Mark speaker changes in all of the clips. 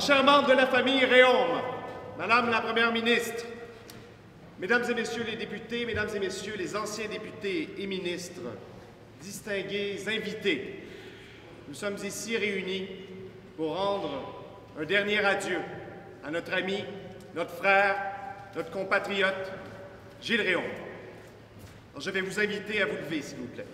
Speaker 1: chers membres de la famille Réaume, Madame la Première ministre, Mesdames et Messieurs les députés, Mesdames et Messieurs les anciens députés et ministres, distingués invités, nous sommes ici réunis pour rendre un dernier adieu à notre ami, notre frère, notre compatriote, Gilles Réaume. Alors, je vais vous inviter à vous lever, s'il vous plaît.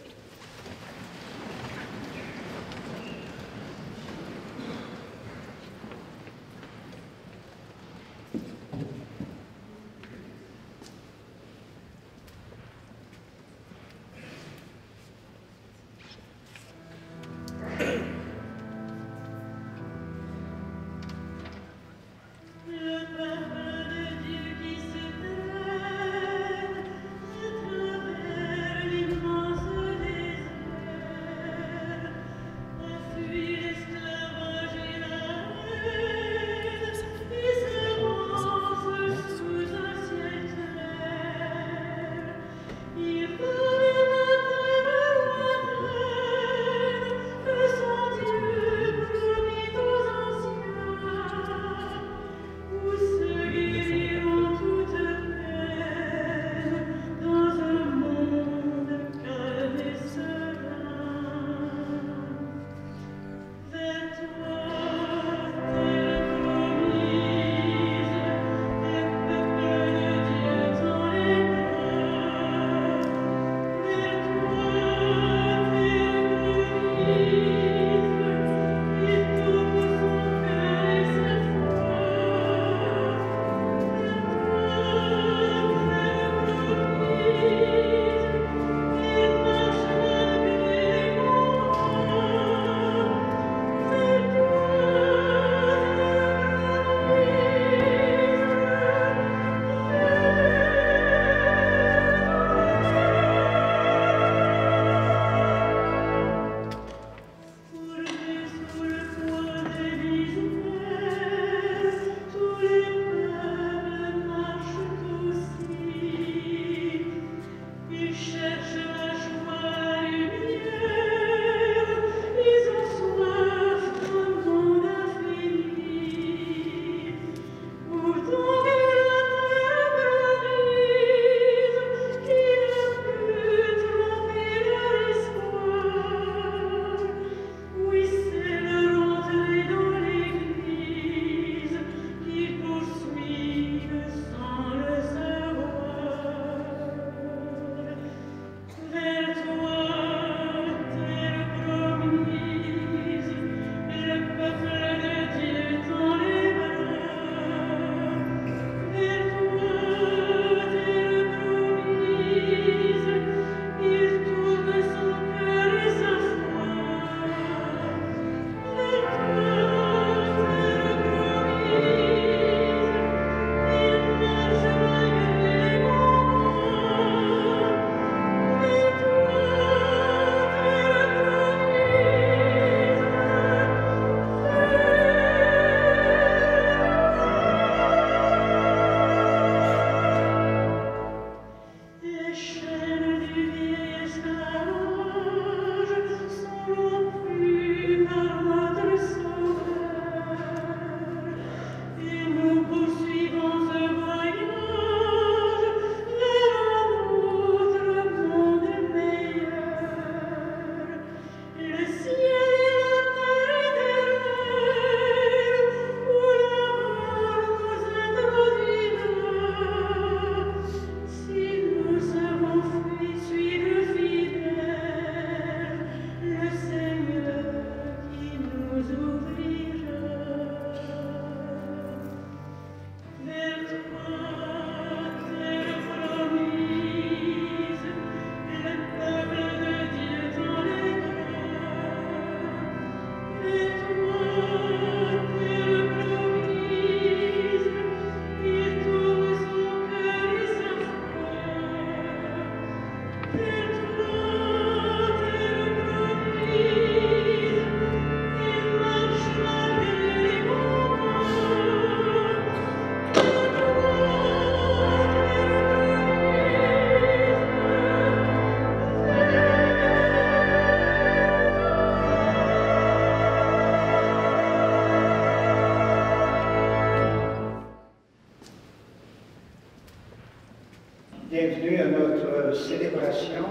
Speaker 2: Bienvenue à notre célébration.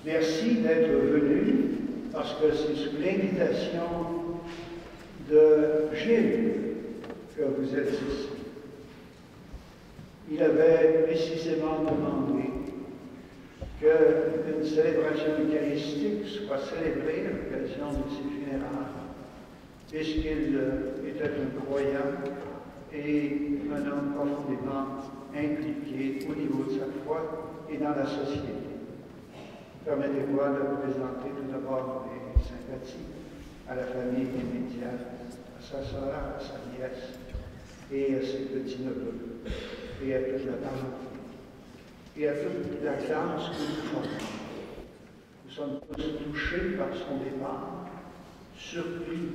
Speaker 2: Merci d'être venu parce que c'est sous l'invitation de Gilles que vous êtes ici. Il avait précisément demandé qu'une célébration eucharistique soit célébrée à l'occasion de ses funérailles, puisqu'il était un croyant et un homme profondément impliqué au niveau de sa foi et dans la société. Permettez-moi de vous présenter tout d'abord mes sympathies à la famille immédiate, à sa sœur, à sa nièce et à ses petits-neveux, et à toute la parenté, et à toute la classe que nous formons. Nous sommes tous touchés par son départ, surpris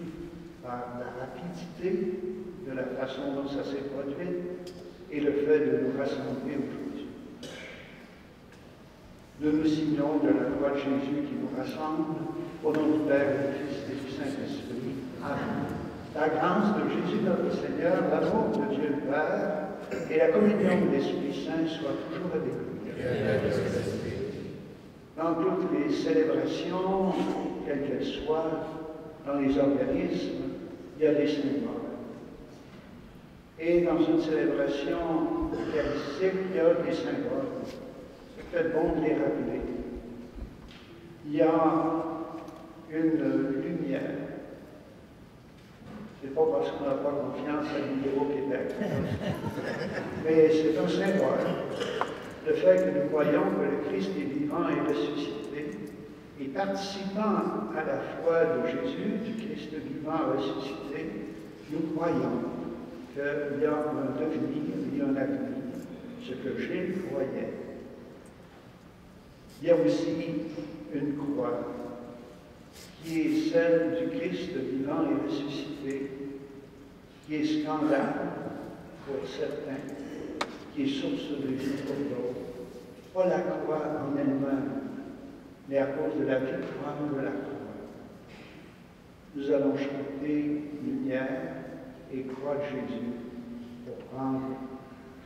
Speaker 2: par la rapidité de la façon dont ça s'est produit et le fait de nous rassembler aujourd'hui. Nous nous signons de la croix de Jésus qui nous rassemble, au nom du Père, du Fils et du Saint-Esprit. Amen. La grâce de Jésus notre Seigneur, l'amour de Dieu le Père et la communion de l'Esprit Saint soient toujours avec nous. Dans toutes les célébrations, quelles qu'elles soient, dans les organismes, il y a des symboles. Et dans une célébration eucharistique, il y a des symboles. C'est peut-être bon de les rappeler. Il y a une lumière. C'est pas parce qu'on n'a pas confiance à l'Hydro-Québec. Mais c'est un symbole. Le fait que nous croyons que le Christ est vivant et ressuscité, et participant à la foi de Jésus, du Christ vivant ressuscité, nous croyons qu'il y a un devenir, il y a un avenir, ce que Gilles croyait. Il y a aussi une croix qui est celle du Christ vivant et ressuscité, qui est scandale pour certains, qui est source de vie pour d'autres. Pas la croix en elle-même, mais à cause de la victoire de la croix. Nous allons chanter lumière et croix de Jésus pour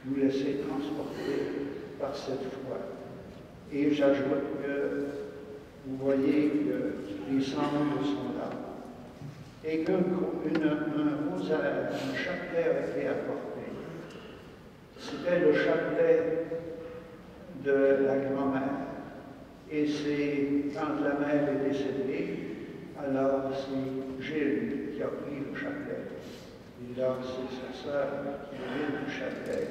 Speaker 2: nous laisser transporter par cette foi. Et j'ajoute que vous voyez que les cendres sont là et qu'un rosaire, un chapelet a été apporté. C'était le chapelet de la grand-mère. Et c'est quand la mère est décédée, alors c'est Gilles qui a pris le chapelet. Et là, c'est sa sœur qui a pris le chapelet.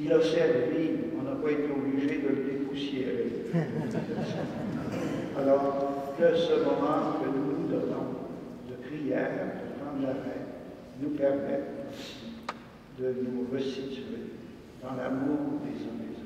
Speaker 2: Il a servi, on n'a pas été obligé de le dépoussiérer. Alors, que ce moment que nous nous donnons de prière, de prendre la main, nous permette aussi de nous resituer dans l'amour des uns des autres.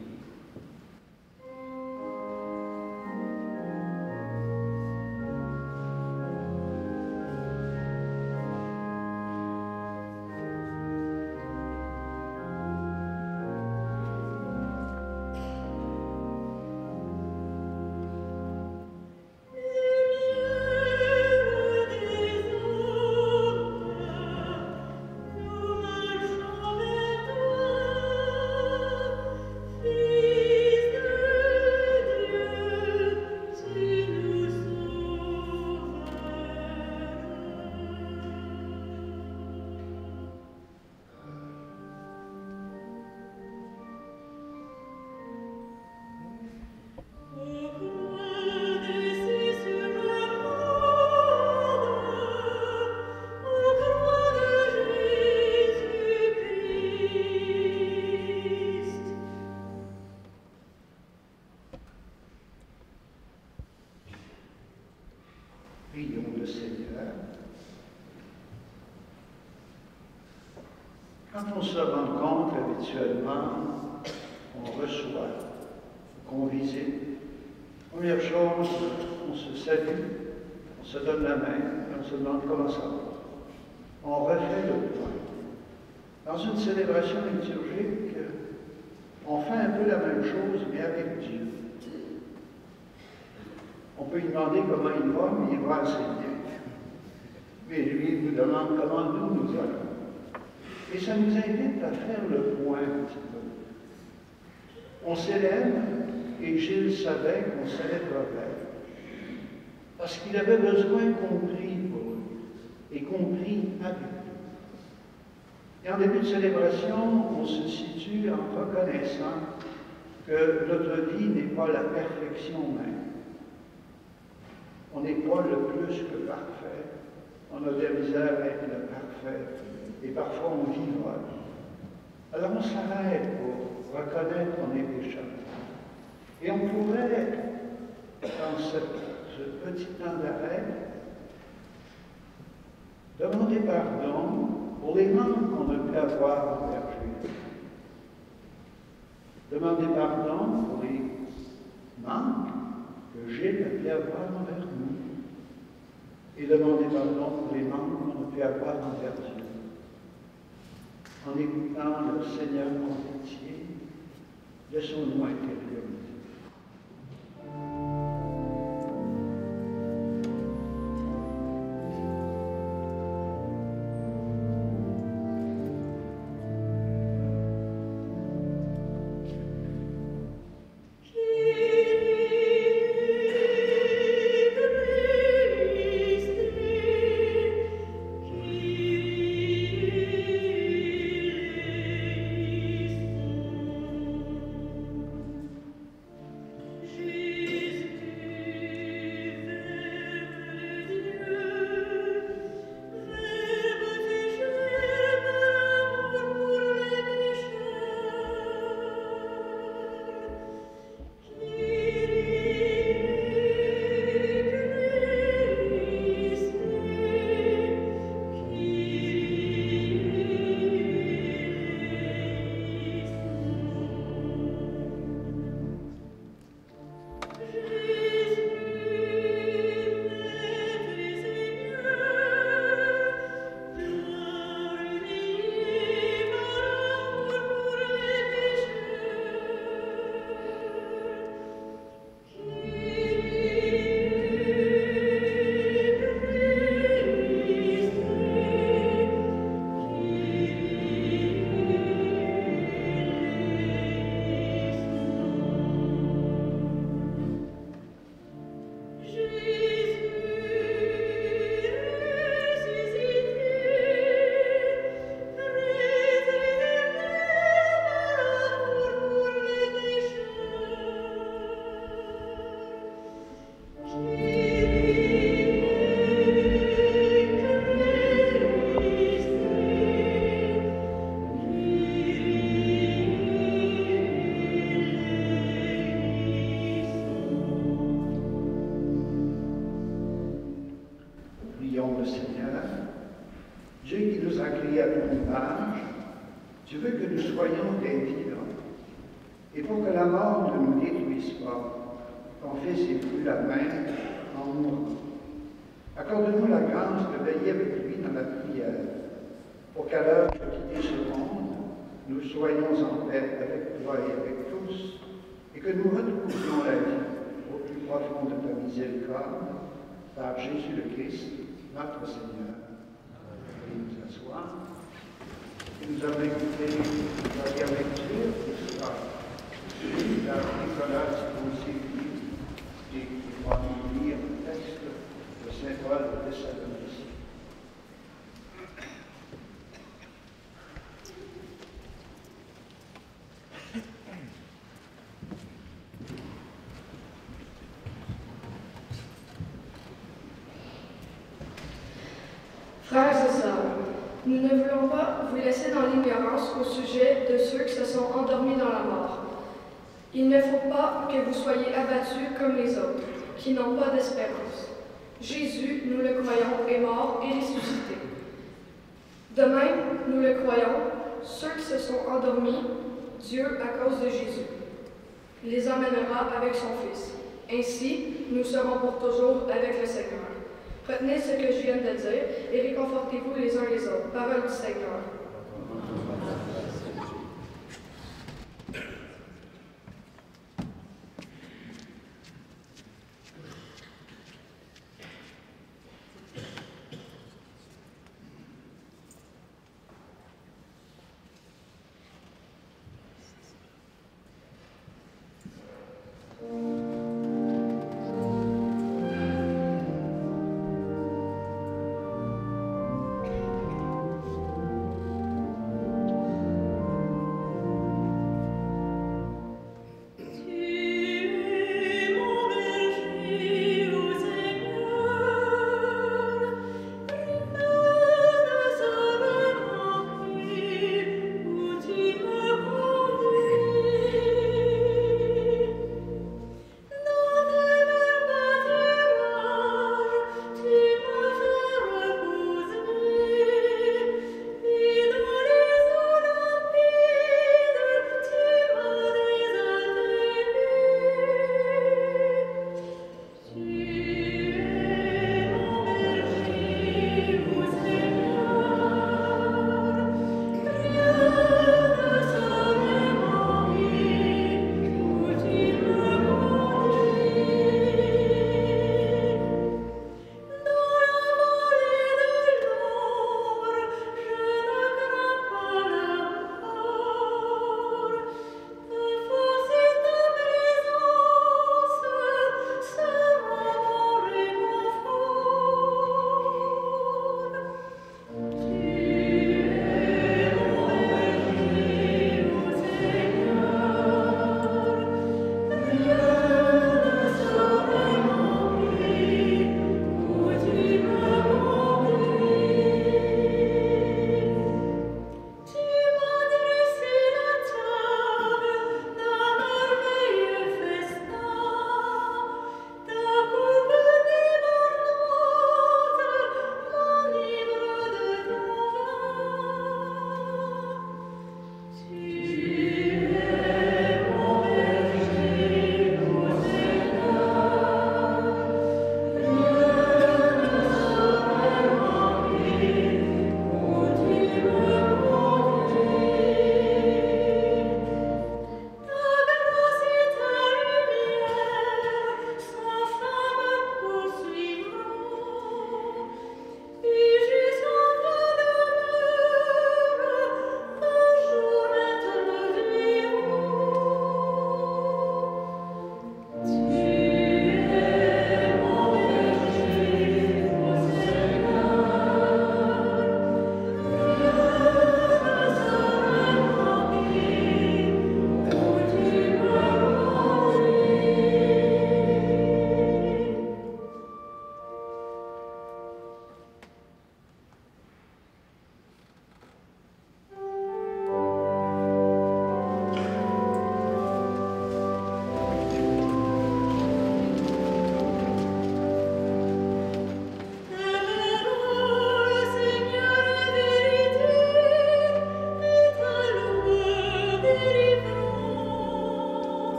Speaker 2: Prions le Seigneur. Quand on se rencontre habituellement, on reçoit, qu'on visite, première chose, on se salue, on se donne la main, et on se demande comment ça va. On refait le point. Dans une célébration liturgique, on fait un peu la même chose, mais avec Dieu. On peut lui demander comment il va, mais il va assez bien. Mais lui, il nous demande comment nous allons. Et ça nous invite à faire le point un petit peu. On célèbre, et Gilles savait qu'on célébrerait, parce qu'il avait besoin qu'on prie pour lui, et qu'on prie avec lui. Et en début de célébration, on se situe en reconnaissant que notre vie n'est pas la perfection même. On n'est pas le plus que parfait. On a de la misère à être le parfait. Et parfois, on vivra. Alors, on s'arrête pour reconnaître qu'on est pécheur. Et on pourrait, dans ce petit temps d'arrêt, demander pardon pour les manques qu'on a pu avoir envers Jésus. Demander pardon pour les manques que Gilles a pu avoir envers nous. Et demander pardon pour les manques qu'on a pu avoir envers Dieu. En écoutant le Seigneur en pitié, laissons-nous intérioriser. Par Jésus le Christ, notre Seigneur. Et nous asseoir. Et nous avons écouté la première lecture qui sera par Nicolas Sposé et qui va nous lire le texte de Saint Paul de Thessalonicie.
Speaker 3: Frères et sœurs, nous ne voulons pas vous laisser dans l'ignorance au sujet de ceux qui se sont endormis dans la mort. Il ne faut pas que vous soyez abattus comme les autres, qui n'ont pas d'espérance. Jésus, nous le croyons, est mort et ressuscité. De même, nous le croyons, ceux qui se sont endormis, Dieu, à cause de Jésus, les emmènera avec son Fils. Ainsi, nous serons pour toujours avec le Seigneur. Retenez ce que je viens de dire et réconfortez-vous les uns les autres. Parole du Seigneur.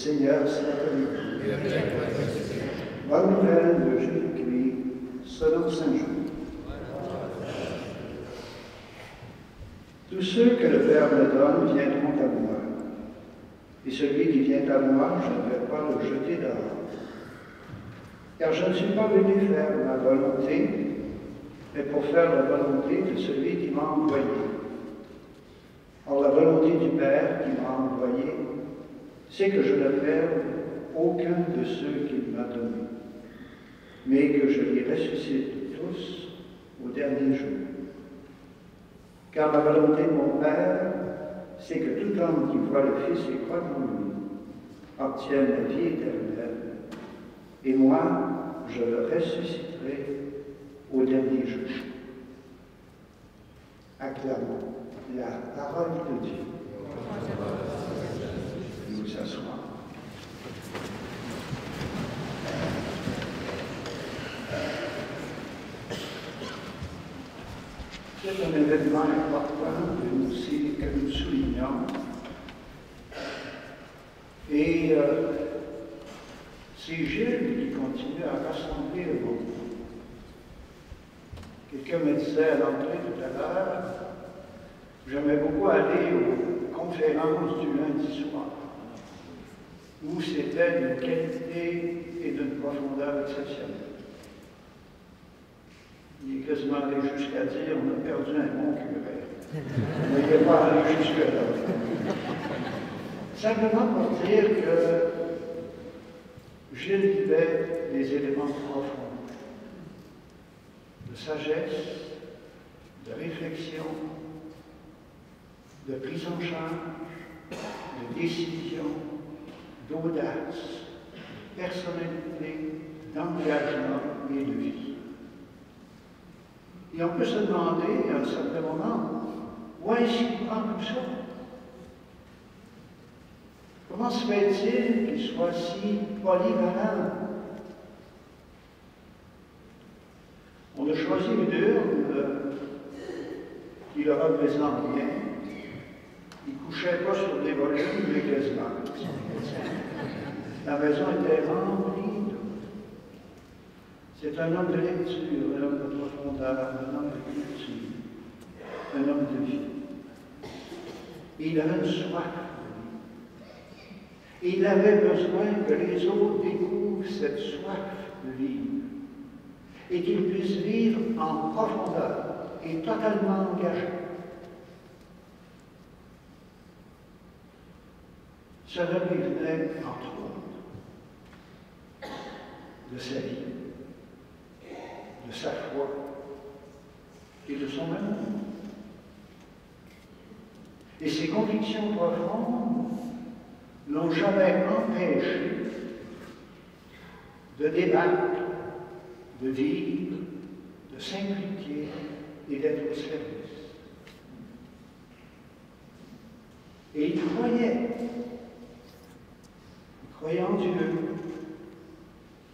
Speaker 2: Seigneur soit avec vous. Bonne nouvelle de Jésus-Christ selon Saint Jean. Tous ceux que le Père me donne viendront à moi, et celui qui vient à moi, je ne vais pas le jeter dehors. Car je ne suis pas venu faire ma volonté, mais pour faire la volonté de celui qui m'a envoyé. Or, la volonté du Père qui m'a envoyé, c'est que je ne perde aucun de ceux qu'il m'a donnés, mais que je les ressuscite tous au dernier jour. Car la volonté de mon Père, c'est que tout homme qui voit le Fils et croit en lui obtienne la vie éternelle, et moi, je le ressusciterai au dernier jour. Acclamons la parole de Dieu. Nous asseoir. C'est un événement important que nous soulignons. Et c'est Gilles qui continue à rassembler le monde. Quelqu'un me disait à l'entrée tout à l'heure, j'aimais beaucoup aller aux conférences du lundi soir, où c'était d'une qualité et d'une profondeur exceptionnelle. Il est quasiment allé jusqu'à dire on a perdu un bon curé. On n'était pas allé jusque-là. Simplement pour dire que Gilles vivait des éléments profonds de sagesse, de réflexion, de prise en charge, de décision, d'audace, personnalité, d'engagement et de vie. Et on peut se demander à un certain moment, où est-ce qu'il prend tout ça? Comment se fait-il qu'il soit si polyvalent? On a choisi une urne qui le représente bien. Il ne couchait pas sur des volumes, mais quasiment. La maison était remplie d'eau. C'est un homme de lecture, un homme de profondeur, un homme de culture, un homme de vie. Et il avait une soif. Et il avait besoin que les autres découvrent cette soif de vivre et qu'ils puissent vivre en profondeur et totalement engagés. Cela lui venait, entre autres, de sa vie, de sa foi et de son amour. Et ses convictions profondes n'ont jamais empêché de débattre, de vivre, de s'impliquer et d'être au service. Et il croyait en Dieu,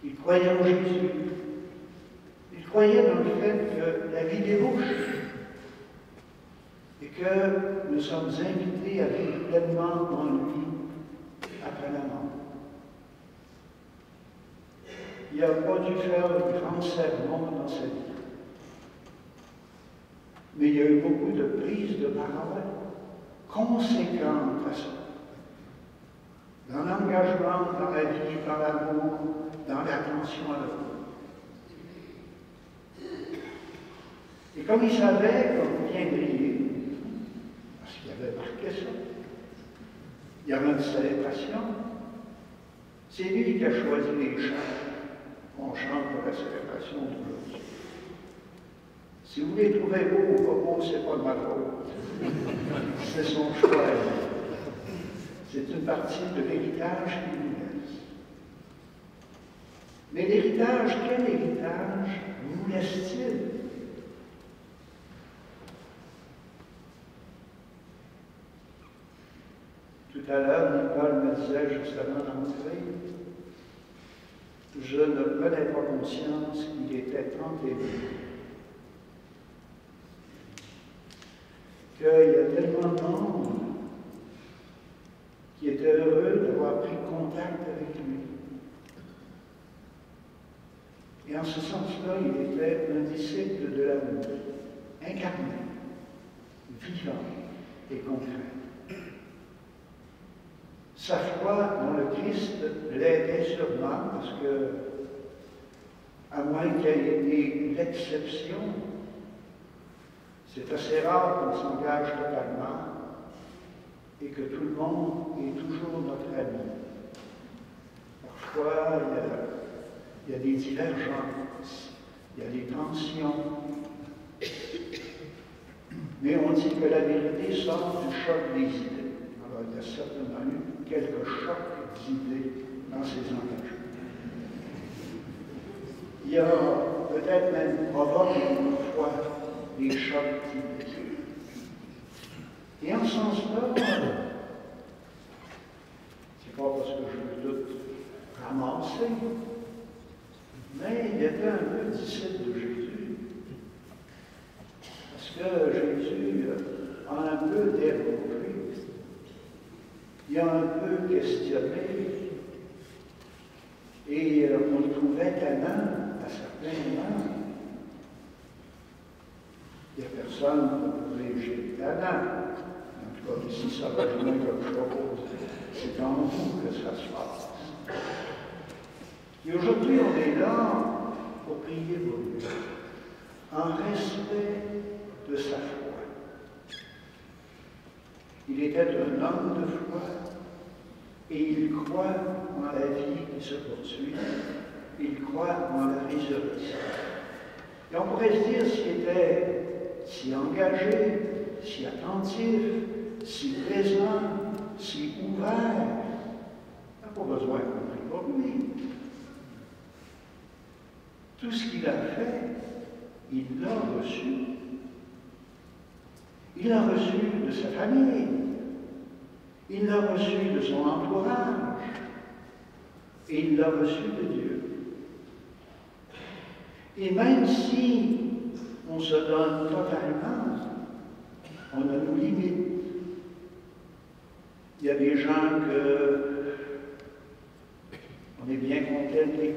Speaker 2: il croyait en Jésus, il croyait dans le fait que la vie débouche et que nous sommes invités à vivre pleinement en lui après la mort. Il n'a pas dû faire de grands sermons dans sa vie, mais il y a eu beaucoup de prises de parole conséquentes à ça. Dans l'engagement, dans la vie, dans l'amour, dans l'attention à l'autre. Et comme il savait, comme bien briller, parce qu'il avait marqué ça, il y avait une célébration, c'est lui qui a choisi les chants qu'on chante pour la célébration d'aujourd'hui. Si vous les trouvez beaux ou pas beaux, c'est pas de ma faute. C'est son choix. C'est une partie de l'héritage qu'il nous laisse. Mais l'héritage, quel héritage nous laisse-t-il? Tout à l'heure, Nicole me disait justement d'entrer, je ne prenais pas conscience qu'il était tant aimé. Qu'il y a tellement de monde qui était heureux de voir a pris contact avec lui. Et en ce sens-là, il était un disciple de l'amour, incarné, vivant et concret. Sa foi dans le Christ l'aidait sûrement parce que, à moins qu'il ait été l'exception, c'est assez rare qu'on s'engage totalement et que tout le monde est toujours notre ami. Parfois, il y a des divergences, il y a des tensions, mais on dit que la vérité sort du choc des idées. Alors, il y a certainement eu quelques chocs d'idées dans ces engagements. Il y a peut-être même provoqué parfois des chocs d'idées. Et en ce sens-là, c'est pas parce que je veux tout ramasser, mais il était un peu disciple de Jésus. Parce que Jésus a un peu dérangé. Il a un peu questionné. Et on le trouvait tannant à certains moments. Il n'y a personne pour léger tannant. En tout cas, ici, ça va jouer quelque chose. C'est en vous que ça se passe. Et aujourd'hui, on est là pour prier pour lui, en respect de sa foi. Il était un homme de foi et il croit en la vie qui se poursuit, il croit en la résurrection. Et on pourrait se dire s'il était si engagé, si attentif, si présent, si ouvert. Il n'a pas besoin qu'on prie pour lui. Tout ce qu'il a fait, il l'a reçu. Il l'a reçu de sa famille. Il l'a reçu de son entourage. Et il l'a reçu de Dieu. Et même si on se donne totalement, on a nos limites. Il y a des gens que on est bien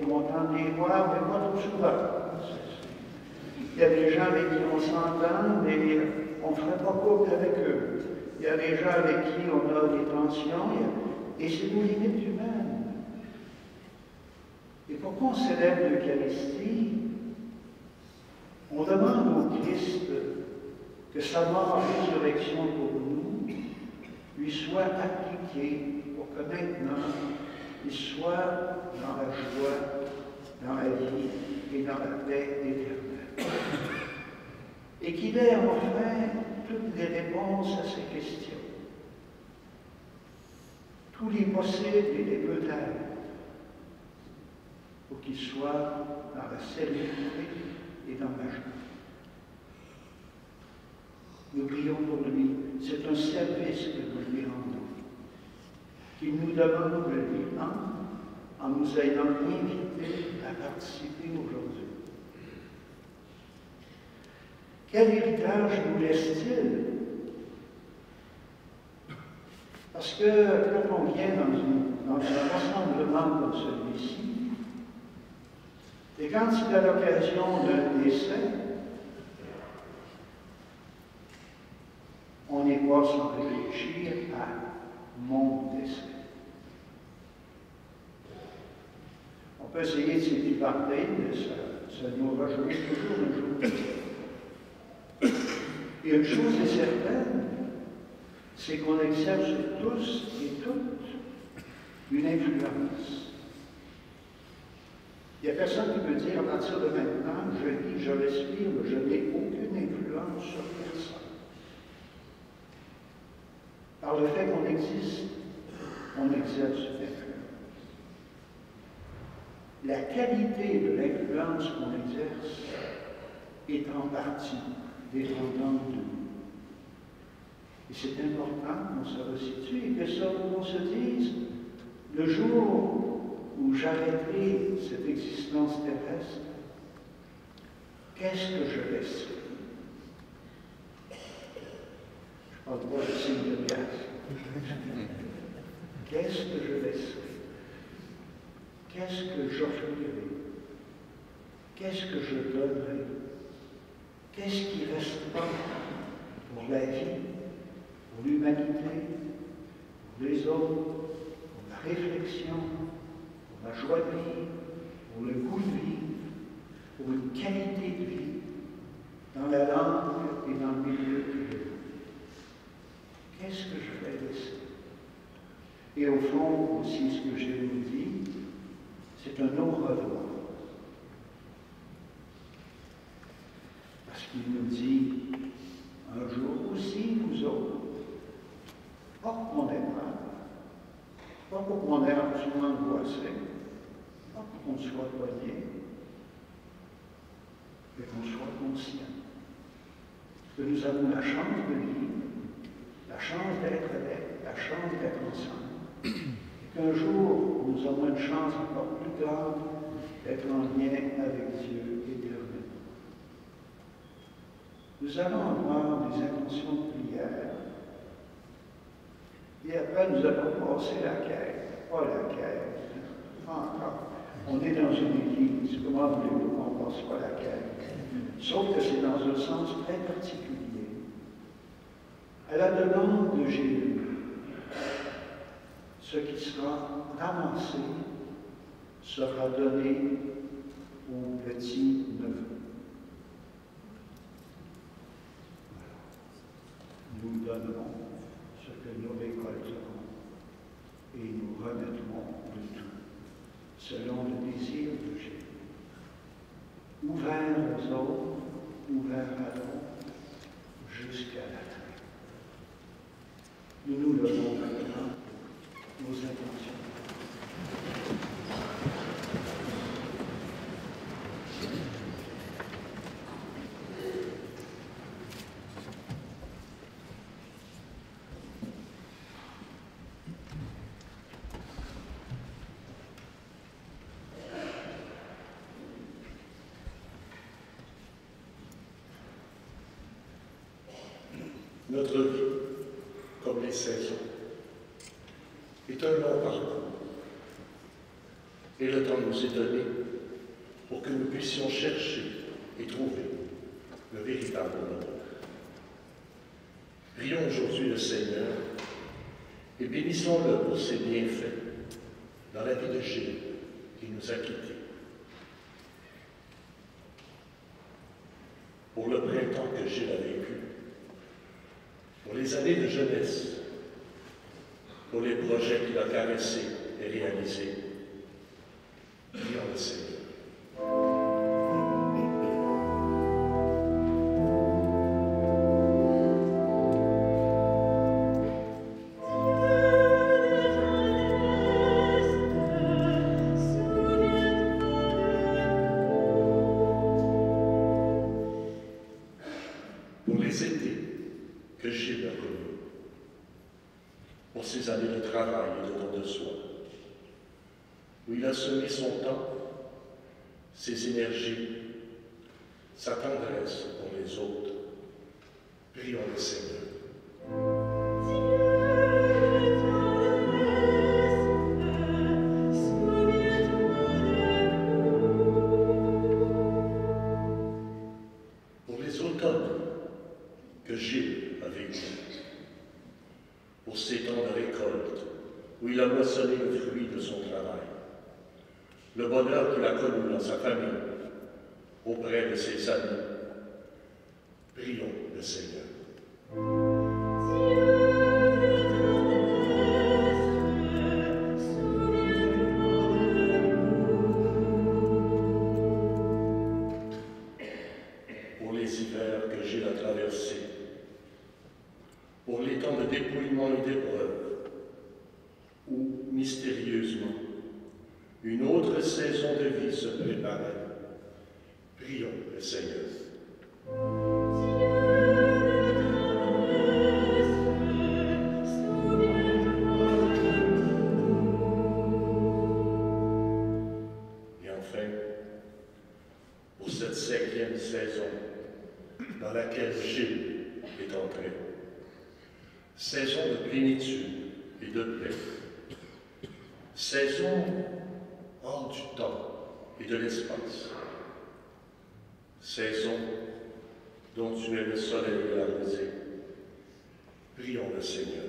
Speaker 2: content de les voir, mais pas trop souvent. Il y a des gens avec qui on s'entend, mais on ne ferait pas couple avec eux. Il y a des gens avec qui on a des tensions, et c'est nos limites humaines. Et pourquoi on célèbre l'Eucharistie? On demande au Christ que sa mort et résurrection pour nous lui soit appliquée pour que maintenant il soit dans la joie, dans la vie et dans la paix éternelle. Et qu'il ait enfin toutes les réponses à ces questions, tous les possibles et les peut-être, pour qu'il soit dans la sérénité et dans la joie. Nous prions pour lui. C'est un service que nous lui rendons, qu'il nous demande de lui rendre en nous ayant invités à participer aujourd'hui. Quel héritage nous laisse-t-il? Parce que quand on vient dans un rassemblement comme celui-ci, et quand il a l'occasion d'un décès, on n'est pas sans réfléchir à mon décès. On peut essayer de s'épivarder, mais ça nous rejoint toujours un jour. Et une chose est certaine, c'est qu'on exerce tous et toutes une influence. Il n'y a personne qui peut dire à partir de maintenant, je vis, je respire, mais je n'ai aucune influence sur personne. Par le fait qu'on existe, on exerce une influence. La qualité de l'influence qu'on exerce est en partie dépendante de nous. Et c'est important qu'on se resitue et que ça, qu'on se dise, le jour où j'arrêterai cette existence terrestre, qu'est-ce que je laisserai? Je ne parle pas de signe de glace. Qu'est-ce que je laisserai? Qu'est-ce que j'offrirai? Qu'est-ce que je donnerai? Qu'est-ce qui restera pour la vie, pour l'humanité, pour les autres, pour la réflexion, pour la joie de vivre, pour le goût de vivre, pour une qualité de vie dans la langue et dans le milieu que je vis? Qu'est-ce que je vais laisser? Et au fond, aussi, ce que je nous dis, c'est un au revoir. Parce qu'il nous dit, un jour aussi, nous autres, pas qu'on ait mal, pas pour qu'on ait absolument angoissé, pas pour qu'on soit poigné, mais qu'on soit conscient que nous avons la chance de vivre, la chance d'être avec, la chance d'être ensemble. Et qu'un jour, nous aurons une chance encore plus grande d'être en lien avec Dieu éternellement. Nous allons avoir des intentions de prière. Et après, nous allons passer la quête. Pas la quête, pas encore. On est dans une église. Comment voulez-vous qu'on passe pas la quête? Sauf que c'est dans un sens très particulier. À la demande de Jésus, ce qui sera ramassé sera donné aux petits neveux. Nous donnerons ce que nous récolterons et nous remettrons de tout, selon le désir de Jésus. Ouvert aux autres, ouvert à l'autre, jusqu'à la fin. Nous nous levons maintenant nos intentions.
Speaker 4: Notre vie, comme les saisons, est un long parcours. Et le temps nous est donné pour que nous puissions chercher et trouver le véritable bonheur. Prions aujourd'hui le Seigneur et bénissons-le pour ses bienfaits dans la vie de Gilles qui nous a quittés. Pour le printemps que Gilles a vécu, pour les années de jeunesse, pour les projets qu'il a caressés et réalisés. Prions le Seigneur. Pour les étés que Gilles a connus, pour ces années de travail et de don de soi, où il a semé son temps, ses énergies, sa tendresse pour les autres. Prions le Seigneur. Pour les automnes que Gilles a vécu, pour ces temps de récolte, où il a moissonné le fruit de son travail, le bonheur qu'il a connu dans sa famille, auprès de ses amis. Prions le Seigneur. Pour les hivers que Gilles a traversés, pour les temps de dépouillement et d'épreuve, où, mystérieusement, une autre saison de vie se préparait. Prions le Seigneur. Et enfin, pour cette 5e saison dans laquelle Gilles est entré, saison de plénitude et de paix, saison hors du temps et de l'espace, saison dont tu es le soleil et la rosée. Prions le Seigneur.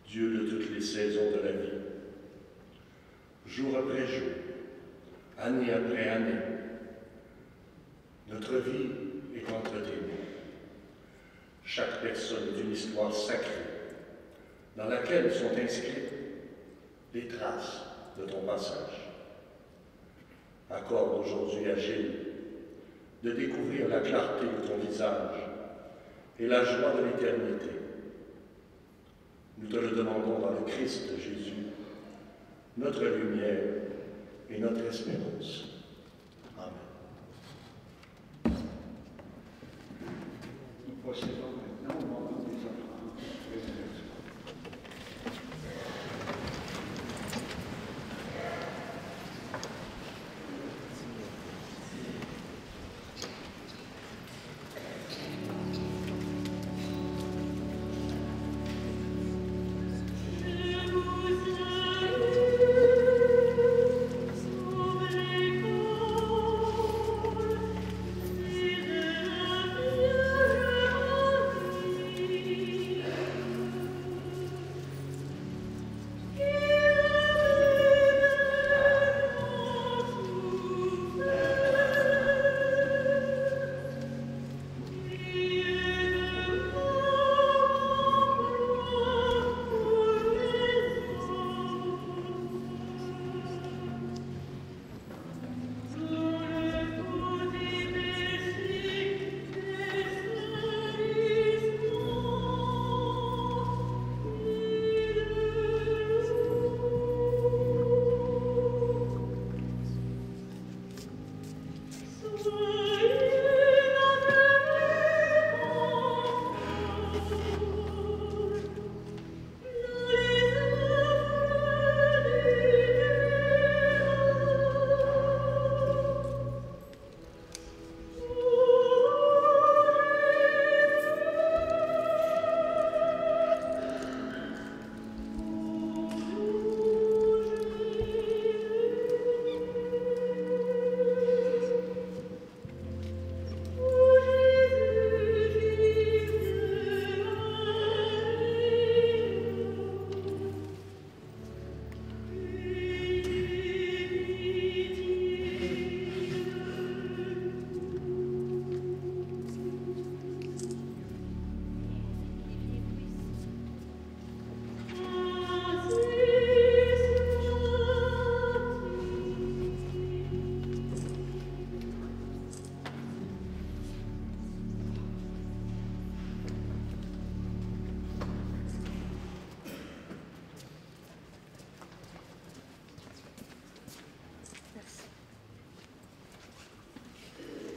Speaker 4: Dieu de toutes les saisons de la vie, jour après jour, année après année, notre vie est entre tes mains. Chaque personne est une histoire sacrée dans laquelle sont inscrites les traces de ton passage. Accorde aujourd'hui à Gilles de découvrir la clarté de ton visage et la joie de l'éternité. Nous te le demandons dans le Christ Jésus, notre lumière et notre espérance. Amen.
Speaker 2: Nous procédons maintenant au moment des offrandes.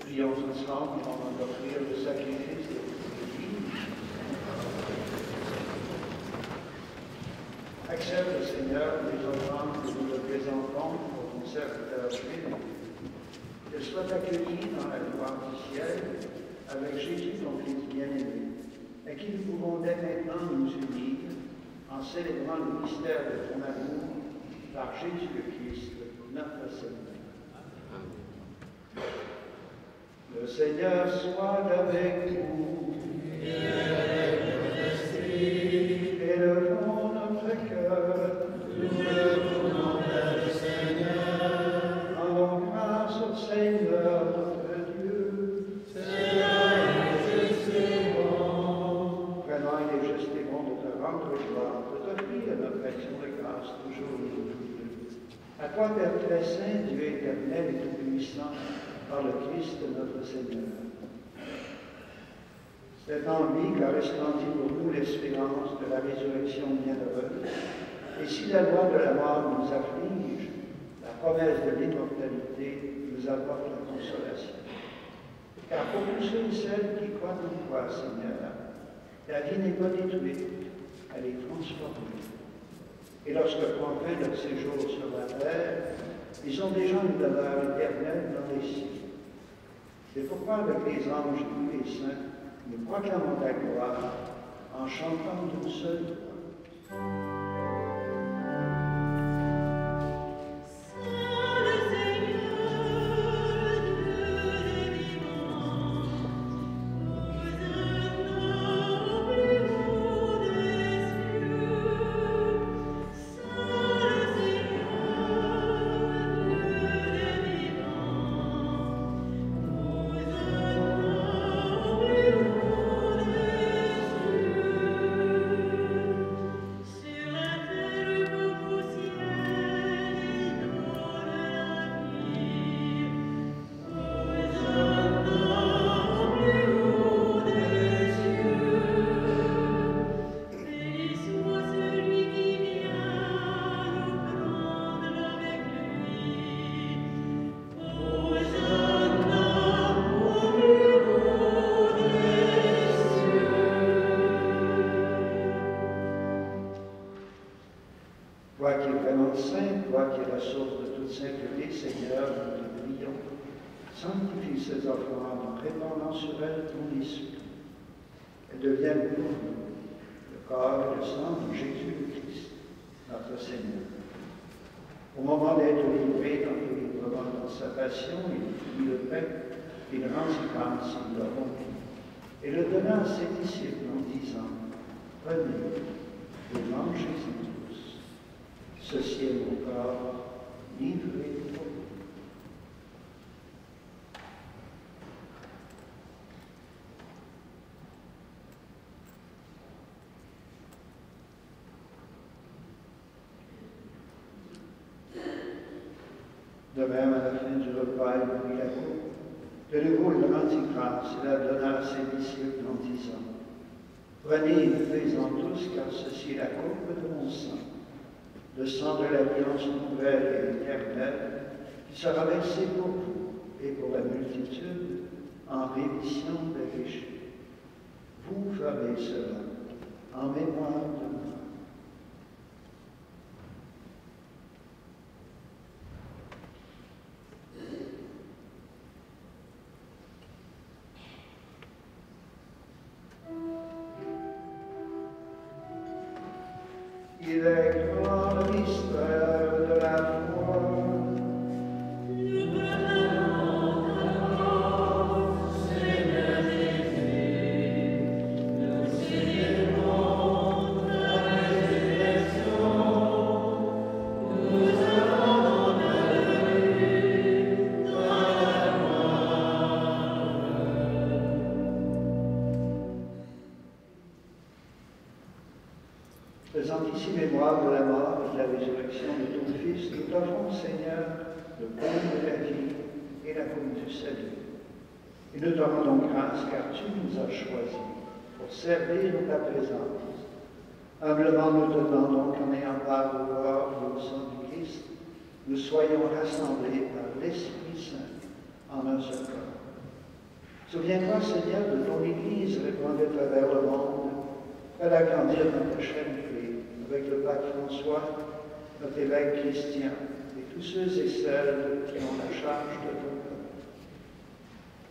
Speaker 2: Prions ensemble avant d'offrir le sacrifice de l'Église. Accepte, Seigneur, les offrandes que nous te présentons pour ton serviteur Jules, qu'elles soient accueillies dans la gloire du ciel avec Jésus, ton Fils bien-aimé, à qui nous pouvons dès maintenant nous unir en célébrant le mystère de ton amour par Jésus le Christ, notre Seigneur. Le Seigneur soit avec vous. Et avec votre esprit. Élevons notre cœur. Nous le tournons vers le Seigneur. Rendons grâce au Seigneur notre Dieu. Seigneur, il est juste et bon. Vraiment, il est juste et bon de te rendre gloire, de t'offrir notre action de grâce toujours et toujours. À toi, Père très saint, Dieu éternel et tout-puissant, par le Christ notre Seigneur. C'est en lui qu'a resplendi pour nous l'espérance de la résurrection bienheureuse, et si la loi de la mort nous afflige, la promesse de l'immortalité nous apporte la consolation. Car pour tous ceux et celles qui croient en toi, Seigneur, la vie n'est pas détruite, elle est transformée. Et lorsque prendrait notre séjour sur la terre, Ils ont déjà une demeure éternelle dans les cieux. C'est pourquoi, avec les anges et tous les saints, nous proclamons ta gloire en chantant d'une seule voix. Toi qui es vraiment saint, toi qui es la source de toute sainteté, Seigneur, nous te prions. Sanctifie ces offrandes en répandant sur elles ton esprit. Elles deviennent pour nous le corps et le sang de Jésus le Christ, notre Seigneur. Au moment d'être livré dans sa passion, il prit le pain, il rendit grâce, il le rompit, et le donna à ses disciples en disant, prenez et mangez-en tous. Ceci est mon corps, livré pour vous. De même, à la fin du repas, il prit la coupe. De nouveau, il rendit grâce et la donna à ses disciples en disant, prenez et buvez-en tous, car ceci est la coupe de mon sang, le sang de l'alliance nouvelle et éternelle, qui sera versé pour vous et pour la multitude en rémission des péchés. Vous ferez cela en mémoire de moi. Il est grand le mystère de la foi.
Speaker 5: Seigneur Jésus, nous célébrons ta résurrection. Nous allons dans la mort.
Speaker 2: Faisant ici mémoire de la mort et de la résurrection de ton Fils, nous t'offrons, Seigneur, le pain de la vie et la coupe du salut. Et nous te rendons grâce car tu nous as choisis pour servir ta présence. Humblement, nous te demandons qu'en ayant part au corps et au sang du Christ, nous soyons rassemblés par l'Esprit Saint en un seul corps. Souviens-toi, Seigneur, de ton Église répandue à travers le monde. Fais-la grandir dans ta charité, avec le pape François, notre évêque Christian, et tous ceux et celles qui ont la charge de ton peuple.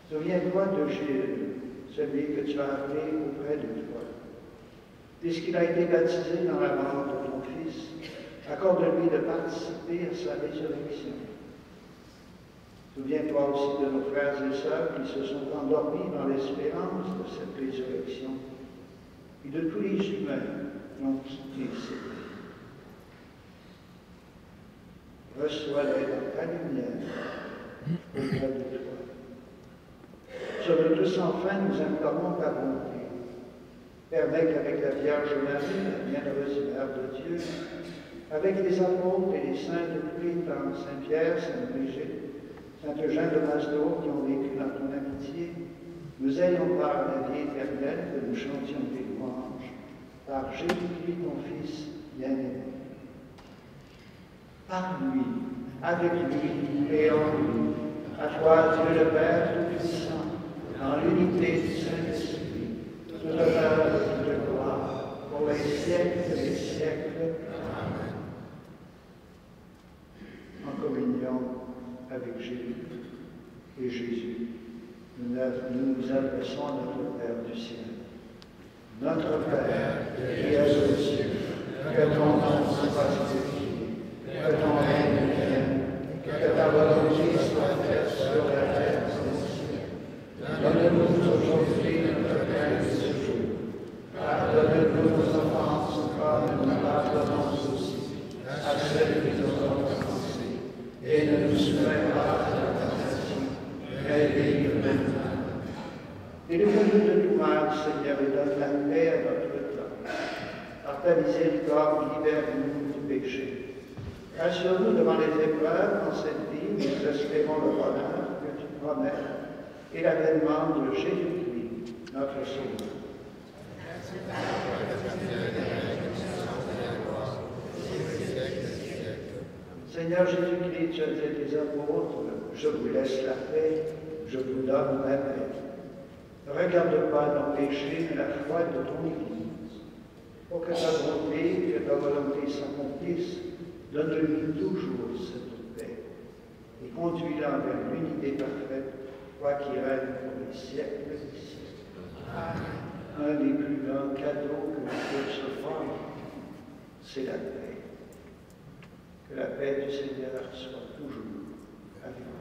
Speaker 2: Souviens-toi de Gilles, celui que tu as appelé auprès de toi. Puisqu'il a été baptisé dans la mort de ton Fils, accorde-lui de participer à sa résurrection. Souviens-toi aussi de nos frères et sœurs qui se sont endormis dans l'espérance de cette résurrection, et de tous les humains qui ont quitté cette vie. Reçois-les dans ta lumière auprès de toi. Sur nous tous, enfin, nous implorons ta bonté. Permets qu'avec la Vierge Marie, la bienheureuse Mère de Dieu, avec les apôtres et les saints de tous les temps, Saint Pierre, Saint Brigitte, Saint Eugène de Maslow, qui ont vécu dans ton amitié, nous ayons part à la vie éternelle, que nous chantions tes louanges, par Jésus-Christ, ton Fils bien-aimé. Par lui, avec lui et en lui, à toi, Dieu le Père Tout-Puissant, dans l'unité du Saint-Esprit, toute honneur et toute gloire, pour les siècles des siècles. En communion Jésus. Et Jésus, nous nous adressons à notre Père du ciel. Notre Père, qui es aux cieux, que ton nom soit sanctifié, que ton règne vienne, que ta volonté soit faite sur la terre comme au ciel. Donne-nous aujourd'hui notre pain de ce jour. Pardonne-nous nos offenses, comme nous pardonnons aussi à ceux qui nous ont offensés. Et ne nous soumets pas à la tentation, mais délivre-nous du mal. Délivre-nous de tout mal, Seigneur, et donne la paix à notre temps. Par ta miséricorde, libère-nous du péché. Rassure-nous devant les épreuves dans cette vie, nous espérons le bonheur que tu promets et l'avènement de Jésus-Christ, notre Sauveur. Seigneur Jésus-Christ, tu as dit tes apôtres, je vous laisse la paix, je vous donne ma paix. Ne regarde pas nos péchés, mais la foi de ton Église. Pour que ta bonté, que ta volonté s'accomplisse, donne-lui toujours cette paix et conduis-la vers l'unité parfaite, toi qui règnes pour les siècles des siècles. Un des plus grands cadeaux que Dieu se forme, c'est la paix. Que la paix du Seigneur soit toujours avec vous.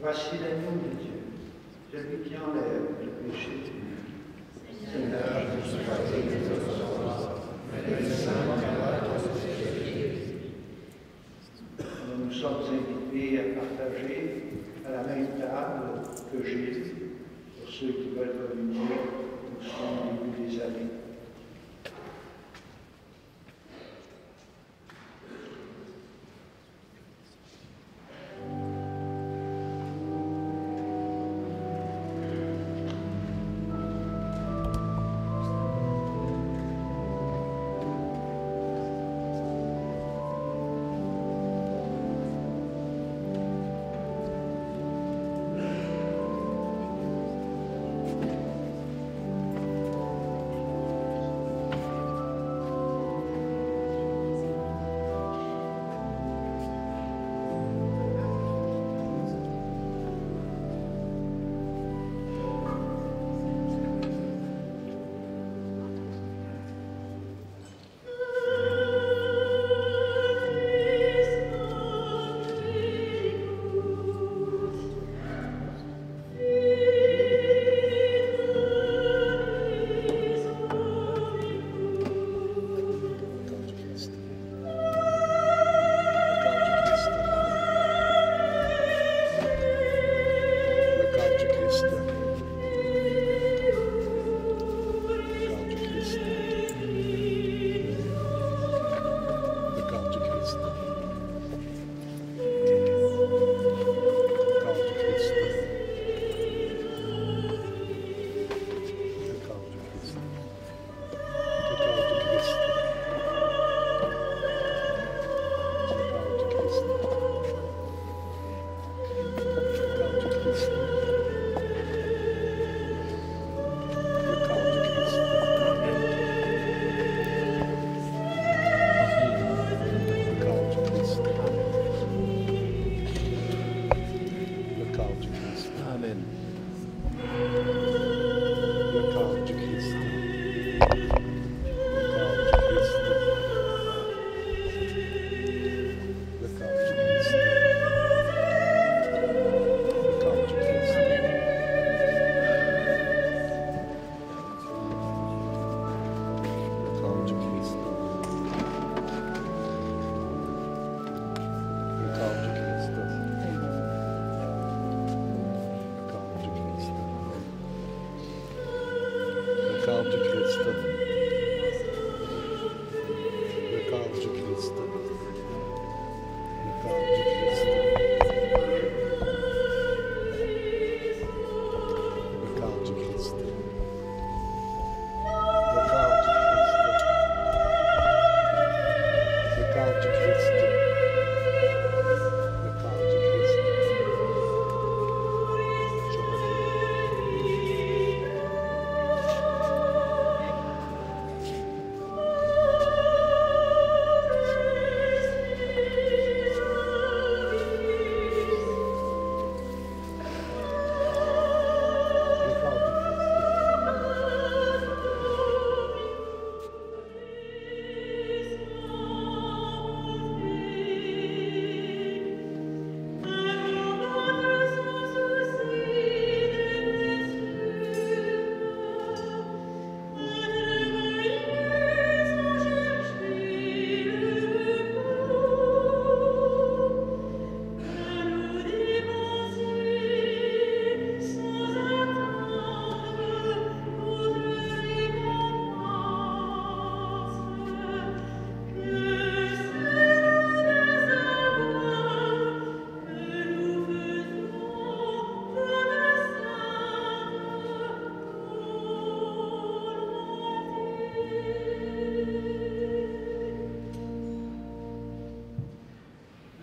Speaker 2: Voici l'agneau de Dieu, celui qui enlève le péché du monde. Seigneur, je suis fatigué de te recevoir, mais le sang nous sommes invités à partager à la même table que Jésus. Pour ceux qui veulent communier, nous sommes au début des années.
Speaker 6: Cloud Christi. Le Cloud Christi.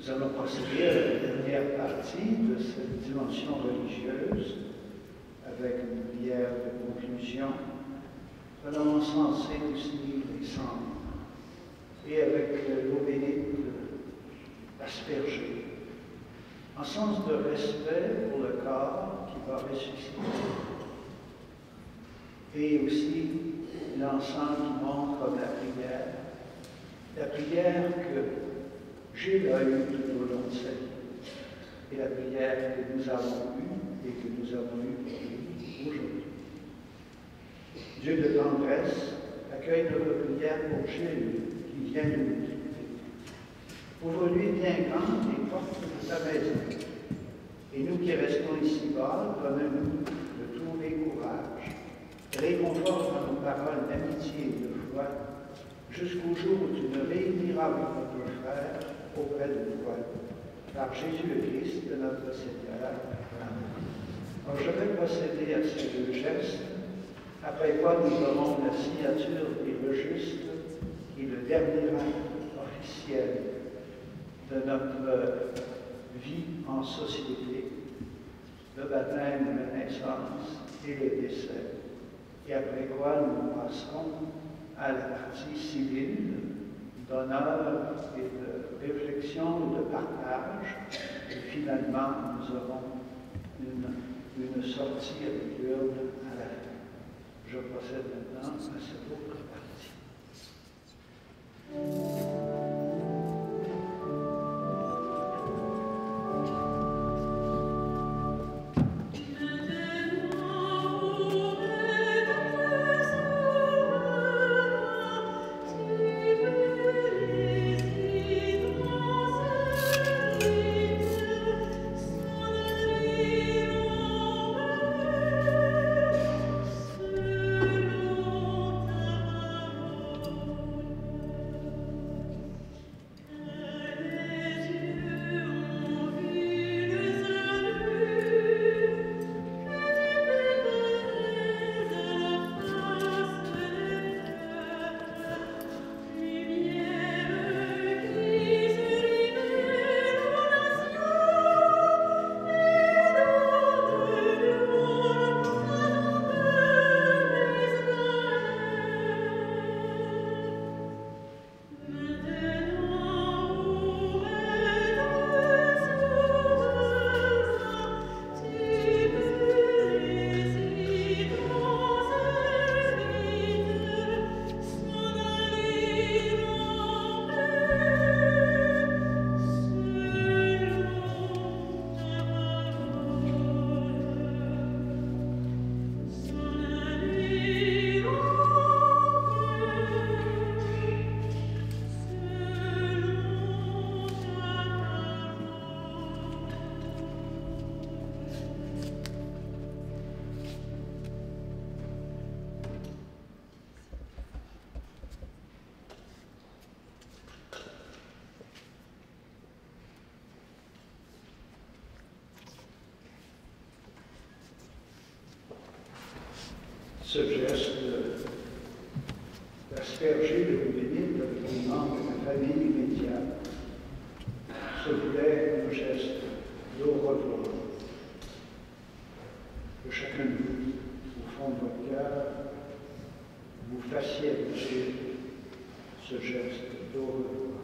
Speaker 2: Nous allons procéder à la dernière partie de cette dimension religieuse avec une prière de conclusion. Nous allons encenser aussi les cendres et avec l'eau bénite aspergée, en sens de respect pour le corps qui va ressusciter. Et aussi l'encens qui montre comme la prière que Gilles a eue tout au long de sa vie, et la prière que nous avons eue et que nous avons eue pour lui aujourd'hui. Dieu de tendresse, accueille notre prière pour Gilles qui vient nous quitter. Ouvre-lui bien grand les portes de ta maison, et nous qui restons ici-bas, donne-nous de trouver courage, réconforte dans nos paroles d'amitié et de foi, jusqu'au jour où tu nous réuniras avec notre frère auprès de toi, par Jésus le Christ, notre Seigneur. Amen. Alors, je vais procéder à ces deux gestes, après quoi nous aurons la signature des registres qui est le dernier acte officiel de notre vie en société, le baptême, la naissance et le décès. Et après quoi nous passerons à la partie civile, d'honneur et de réflexion, de partage. Et finalement, nous aurons une sortie avec l'urne à la fin. Je procède maintenant à cette autre partie. Ce geste d'asperger le bénite avec les membres de la famille immédiate que chacun de vous, au fond de votre cœur, vous fassiez avec Gilles ce geste d'au revoir.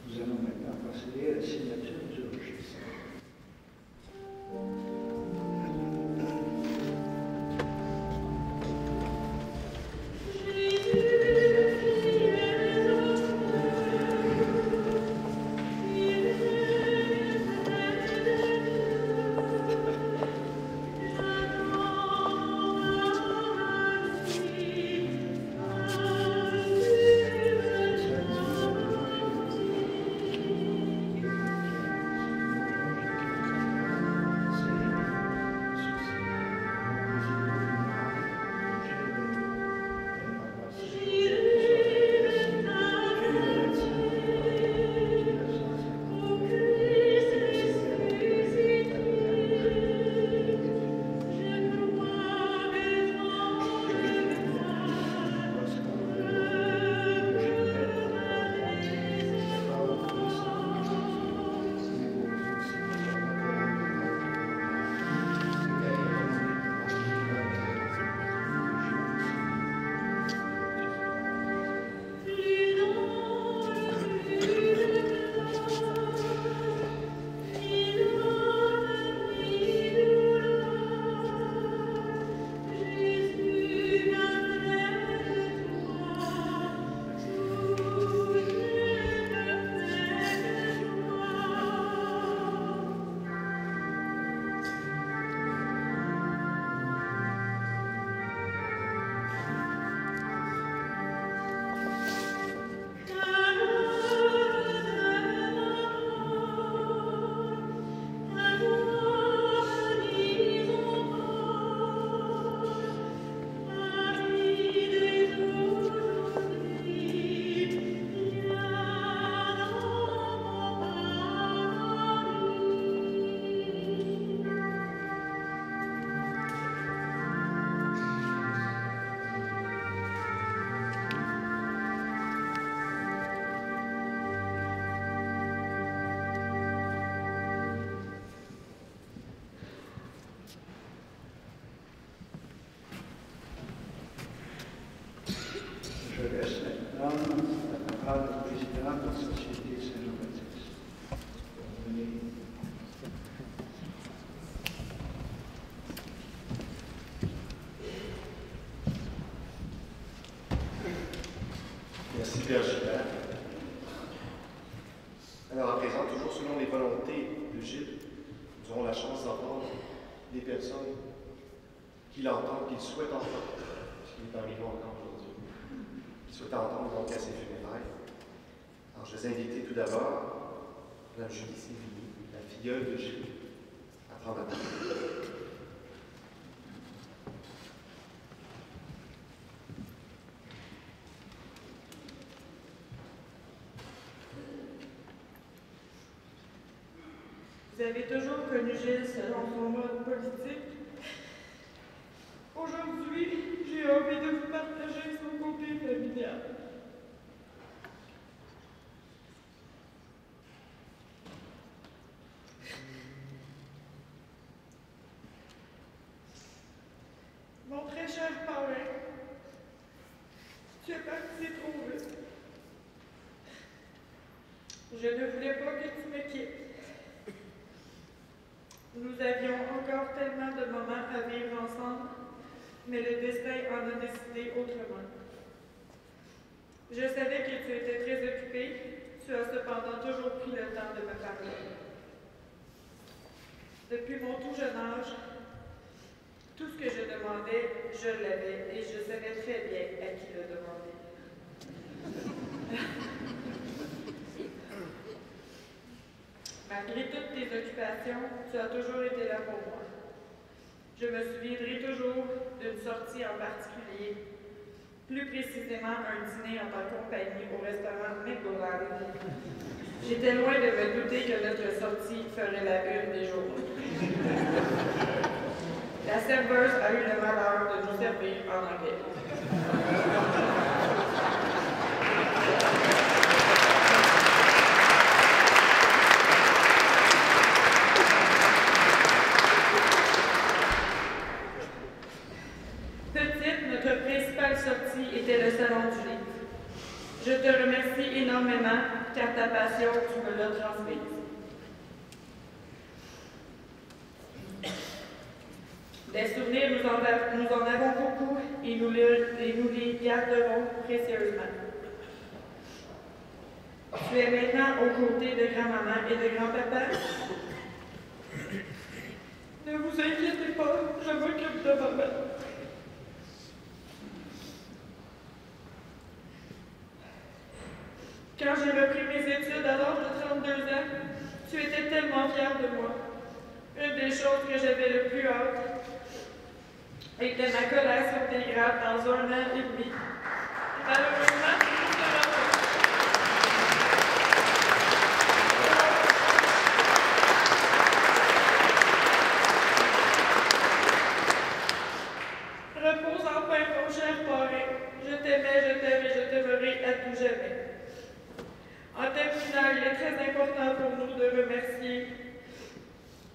Speaker 2: Nous allons maintenant procéder à la signature du registre. Je laisse maintenant la parole au président de la Société Saint-Jean-Baptiste.
Speaker 1: Merci, Père Gilbert. Alors, à présent, toujours selon les volontés de Gilles, nous aurons la chance d'entendre des personnes qui l'entendent, qui le souhaitent entendre, parce qu'il est parmi nous encore aujourd'hui, qui souhaitent entendre donc à ses funérailles. Alors, je vais inviter tout d'abord Mme Julie Sévigny, la filleule de Gilles, à prendre la parole.
Speaker 7: Vous avez toujours connu Gilles selon son mode politique. Aujourd'hui, j'ai envie de vous partager son côté familial. Mon très cher parrain, tu es parti trop vite. Je ne voulais pas que tu me quittes. Nous avions encore tellement de moments à vivre ensemble, mais le destin en a décidé autrement. Je savais que tu étais très occupé, tu as cependant toujours pris le temps de me parler. Depuis mon tout jeune âge, tout ce que je demandais, je l'avais et je savais très bien à qui le demander. Malgré toutes tes occupations, tu as toujours été là pour moi. Je me souviendrai toujours d'une sortie en particulier, plus précisément un dîner en ta compagnie au restaurant McDonald's. J'étais loin de me douter que notre sortie ferait la une des journaux. La serveuse a eu le malheur de nous servir en anglais. énormément, car ta passion, tu me l'as transmise. Des souvenirs, nous en avons beaucoup et nous les garderons précieusement. Tu es maintenant aux côtés de grand-maman et de grand-papa. Ne vous inquiétez pas, je m'occupe de maman. Quand j'ai repris mes études à l'âge de 32 ans, tu étais tellement fière de moi. Une des choses que j'avais le plus hâte était ma collation des grades dans 1 an et demi. Malheureusement, je te rappelle. Repose enfin, mon cher parrain. Je t'aimais, je t'aime et je t'aimerai à tout jamais. En terminant, il est très important pour nous de remercier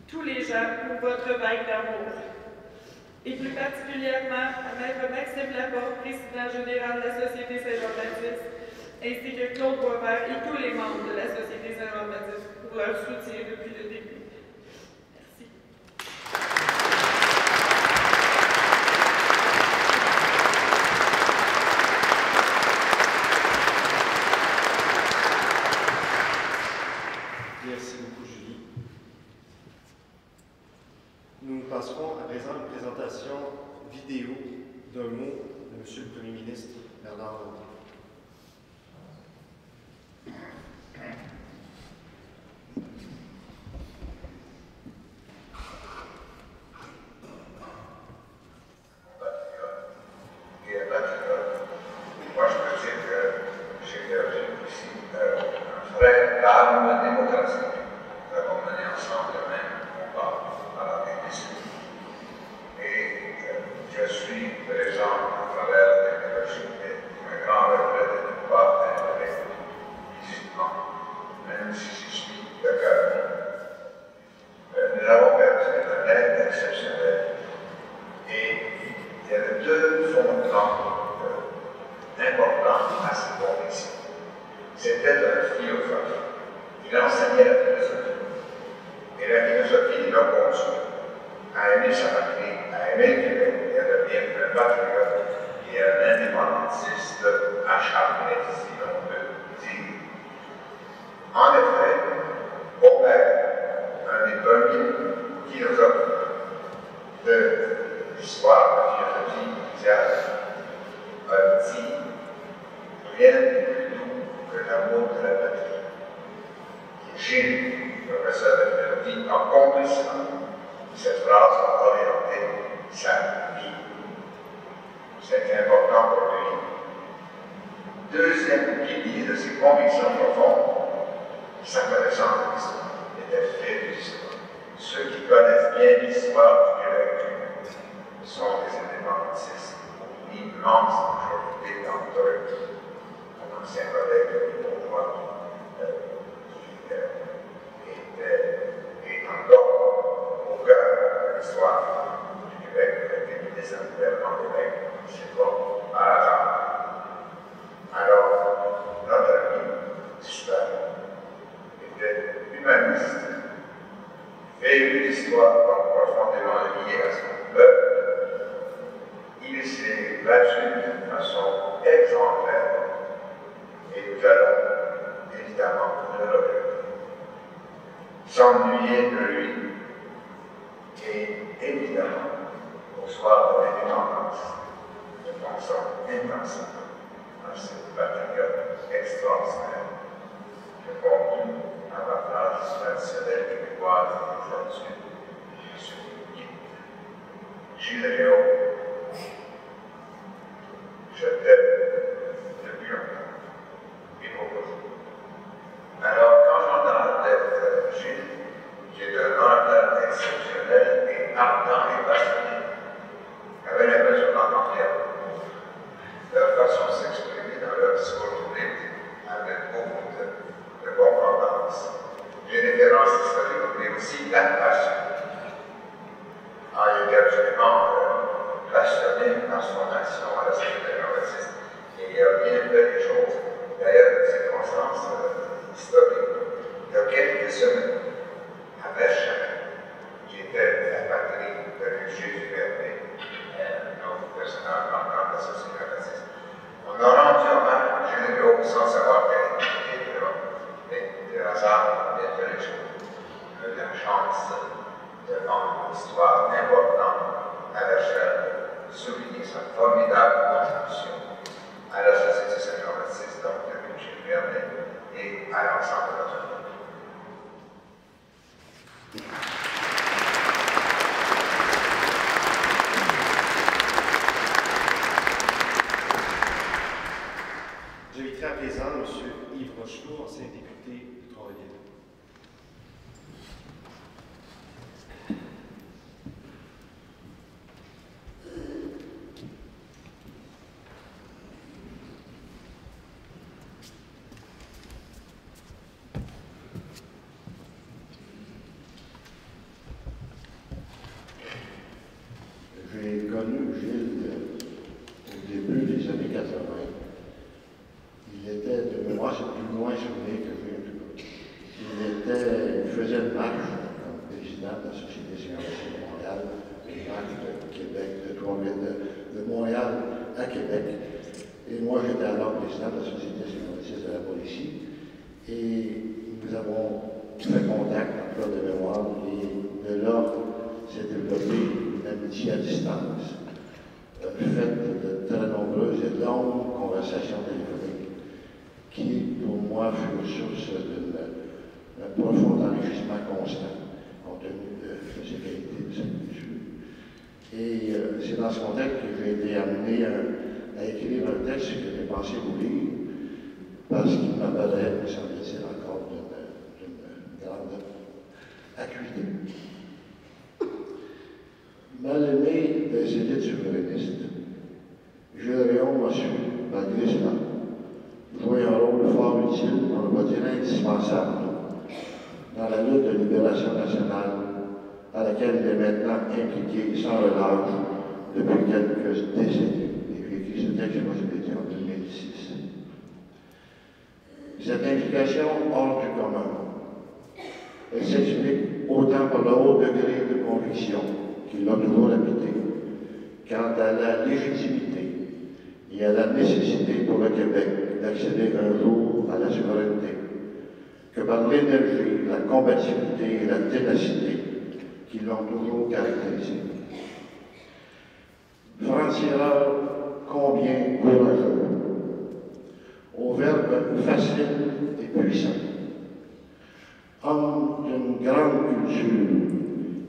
Speaker 7: tous les gens pour votre vague d'amour. Et plus particulièrement à Maître Maxime Laporte, président général de la Société Saint-Jean-Baptiste, ainsi que Claude Boisvert et tous les membres de la Société Saint-Jean-Baptiste pour leur soutien depuis le début. Merci.
Speaker 1: Merci beaucoup, Julie. Nous passerons à présent à une présentation vidéo d'un mot de M. le Premier ministre Bernard Landry.
Speaker 8: Moi, je peux dire que j'ai perdu ici un frère d'âme de démocratie. Nous avons mené ensemble le même combat à la BBC. Et je suis présent à travers l'université, un grand regret de ne pas être avec physiquement, même si je suis de cœur. Nous avons perdu un être exceptionnel. Et il y avait 2 fondements importants à cette conviction. C'était un philosophe. Il enseignait la philosophie. Et la philosophie l'a conduit à aimer sa patrie, à aimer le Québec, et à devenir un patriote et un indépendantiste acharné, si l'on peut dire. En effet, Aubert, un des premiers philosophes de l'histoire de la philosophie mondiale, a dit rien de plus doux que l'amour de la patrie. Et Gilles, professeur de philosophie, en complissant cette phrase a orienté sa vie. C'était important pour lui. Deuxième pilier de ses convictions profondes, sa connaissance de l'histoire. Il était fait de l'histoire. Ceux qui connaissent bien l'histoire du Québec sont des indépendantistes. L'immense majorité d'entre eux, un ancien collègue de Beauvoir, qui est encore au cœur de l'histoire du Québec, qui a été ministre du gouvernement du Québec, c'est pas par hasard. Alors, notre ami disparu était humaniste, vécu l'histoire comme profondément liée à son peuple. Il s'est battu d'une façon exemplaire et nous allons évidemment le regretter. S'ennuyer de lui et évidemment, au soir de l'indépendance, nous pensons intensément à cette patriote extraordinaire qui répond à la phrase traditionnelle québécoise d'aujourd'hui, Gilles Réau. Je t'aime depuis longtemps et beaucoup. Alors, quand j'entends la tête Gilles, qui est un orateur exceptionnel et ardent et passionné, j'avais l'impression d'entendre leur façon de s'exprimer dans leur discours public avec beaucoup de concordance. Les références historiques, mais aussi la passion. Il était absolument passionné par son action à la Société Saint-Jean-Baptiste et il a bien fait les choses. D'ailleurs, une circonstance ça, d'être la chance de rendre l'histoire importante à la chaîne, souligner sa formidable contribution à la Société Saint-Jean-Baptiste, donc de Michel Vernet, et à l'ensemble de notre monde.
Speaker 1: J'inviterai à présent M. Yves Rochereau, ancien député de Trois-Rivières.
Speaker 9: J'ai connu Gilles au début des années 80. Il était, de mémoire, c'est le plus loin souvenir que j'ai en tout cas. Il faisait une marche comme président de la Société scientifique de Montréal, une marche de Québec, de Montréal à Québec. Et moi, j'étais alors président de la Société scientifique de la Policie. Et nous avons fait contact, en tout cas de mémoire, et de là s'est développée une amitié à distance, faite de très nombreuses et longues conversations téléphoniques, qui, pour moi, furent source d'un profond enrichissement constant, compte tenu de ses qualités de sa culture. Et c'est dans ce contexte que j'ai été amené à écrire un texte que j'ai pensé vous lire, parce qu'il m'apparaît, me semble-t-il, encore d'une grande acuité. Mal aimé des élites souverainistes, Gilles Réaume a su, malgré cela, jouer un rôle fort utile, on va dire indispensable, dans la lutte de libération nationale à laquelle il est maintenant impliqué sans relâche depuis quelques décennies. Et j'ai écrit ce texte, moi je l'ai dit en 2006. Cette implication hors du commun, elle s'explique autant par le haut degré de conviction qui l'a toujours habité, quant à la légitimité et à la nécessité pour le Québec d'accéder un jour à la souveraineté, que par l'énergie, la combativité et la ténacité qui l'ont toujours caractérisé. Franc-tireur combien courageux, au verbe facile et puissant. Homme d'une grande culture,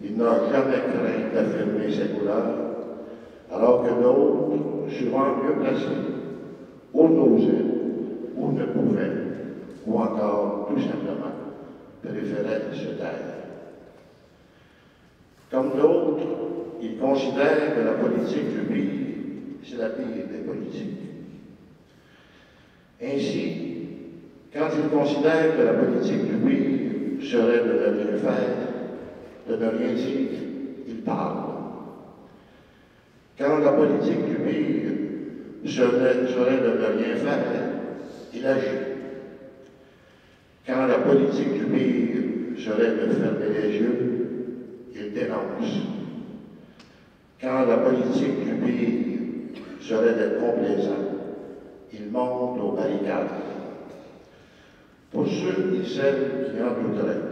Speaker 9: il n'a jamais craint d'affirmer ses couleurs, alors que d'autres, souvent mieux placés, ou n'osaient, ou ne pouvaient, ou encore, tout simplement, préféraient se taire. Comme d'autres, il considère que la politique du pire, c'est la pire des politiques. Ainsi, quand il considère que la politique du pire serait de ne rien faire, de ne rien dire, il parle. Quand la politique du pire serait de ne rien faire, il agit. Quand la politique du pire serait de fermer les yeux, il dénonce. Quand la politique du pire serait d'être complaisant, il monte aux barricades. Pour ceux et celles qui en douteraient,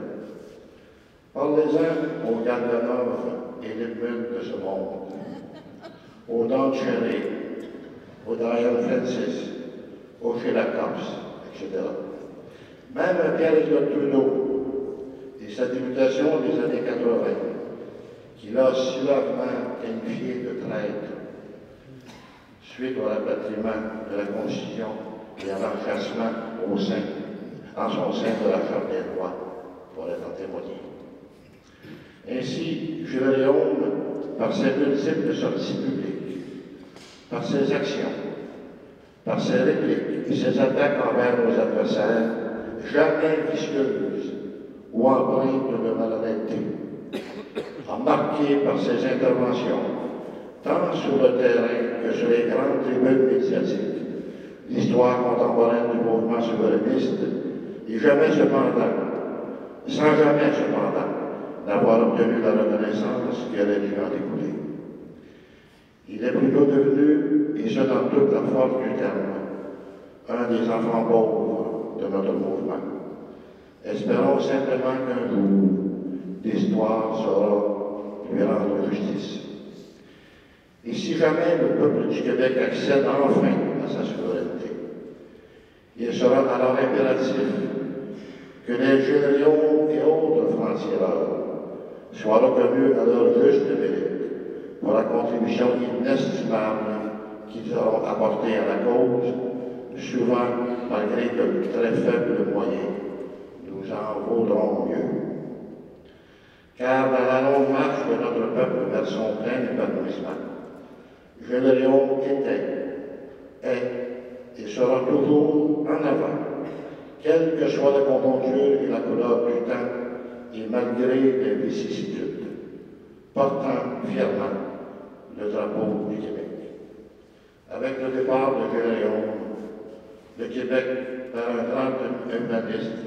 Speaker 9: parlez-en aux Galvanov et Lippmann de ce monde, aux Don Cherry, aux Diane Francis, aux Sheila Copps, etc. Même à Pierre-Éliott Trudeau et sa députation des années 80, qu'il a suavement qualifié de traître, suite au rapatriement de la Constitution et à l'enchâssement en son sein de la Charte des droits, pour être en témoigner. Ainsi, Gilles Réaume, par ses multiples sorties publiques, par ses actions, par ses répliques et ses attaques envers nos adversaires, jamais vicieuses ou empreintes de malhonnêteté, a marqué par ses interventions, tant sur le terrain que sur les grandes tribunes médiatiques, l'histoire contemporaine du mouvement souverainiste, et jamais cependant, sans jamais cependant, d'avoir obtenu la reconnaissance qui aurait dû en découler. Il est plutôt devenu, et ce dans toute la force du terme, un des enfants pauvres de notre mouvement. Espérons simplement qu'un jour, l'histoire saura lui rendre justice. Et si jamais le peuple du Québec accède enfin à sa souveraineté, il sera alors impératif que les Gédéons et autres francs-tireurs soient reconnus à leur juste mérite pour la contribution inestimable qu'ils auront apportée à la cause, souvent, malgré de très faibles moyens, nous en vaudrons mieux. Car dans la longue marche de notre peuple vers son plein épanouissement, Gédéon était, est et sera toujours en avant, quelle que soit la conjoncture et la couleur du temps, et malgré les vicissitudes, portant fièrement le drapeau du Québec. Avec le départ de Gédéon, le Québec, par un grand humaniste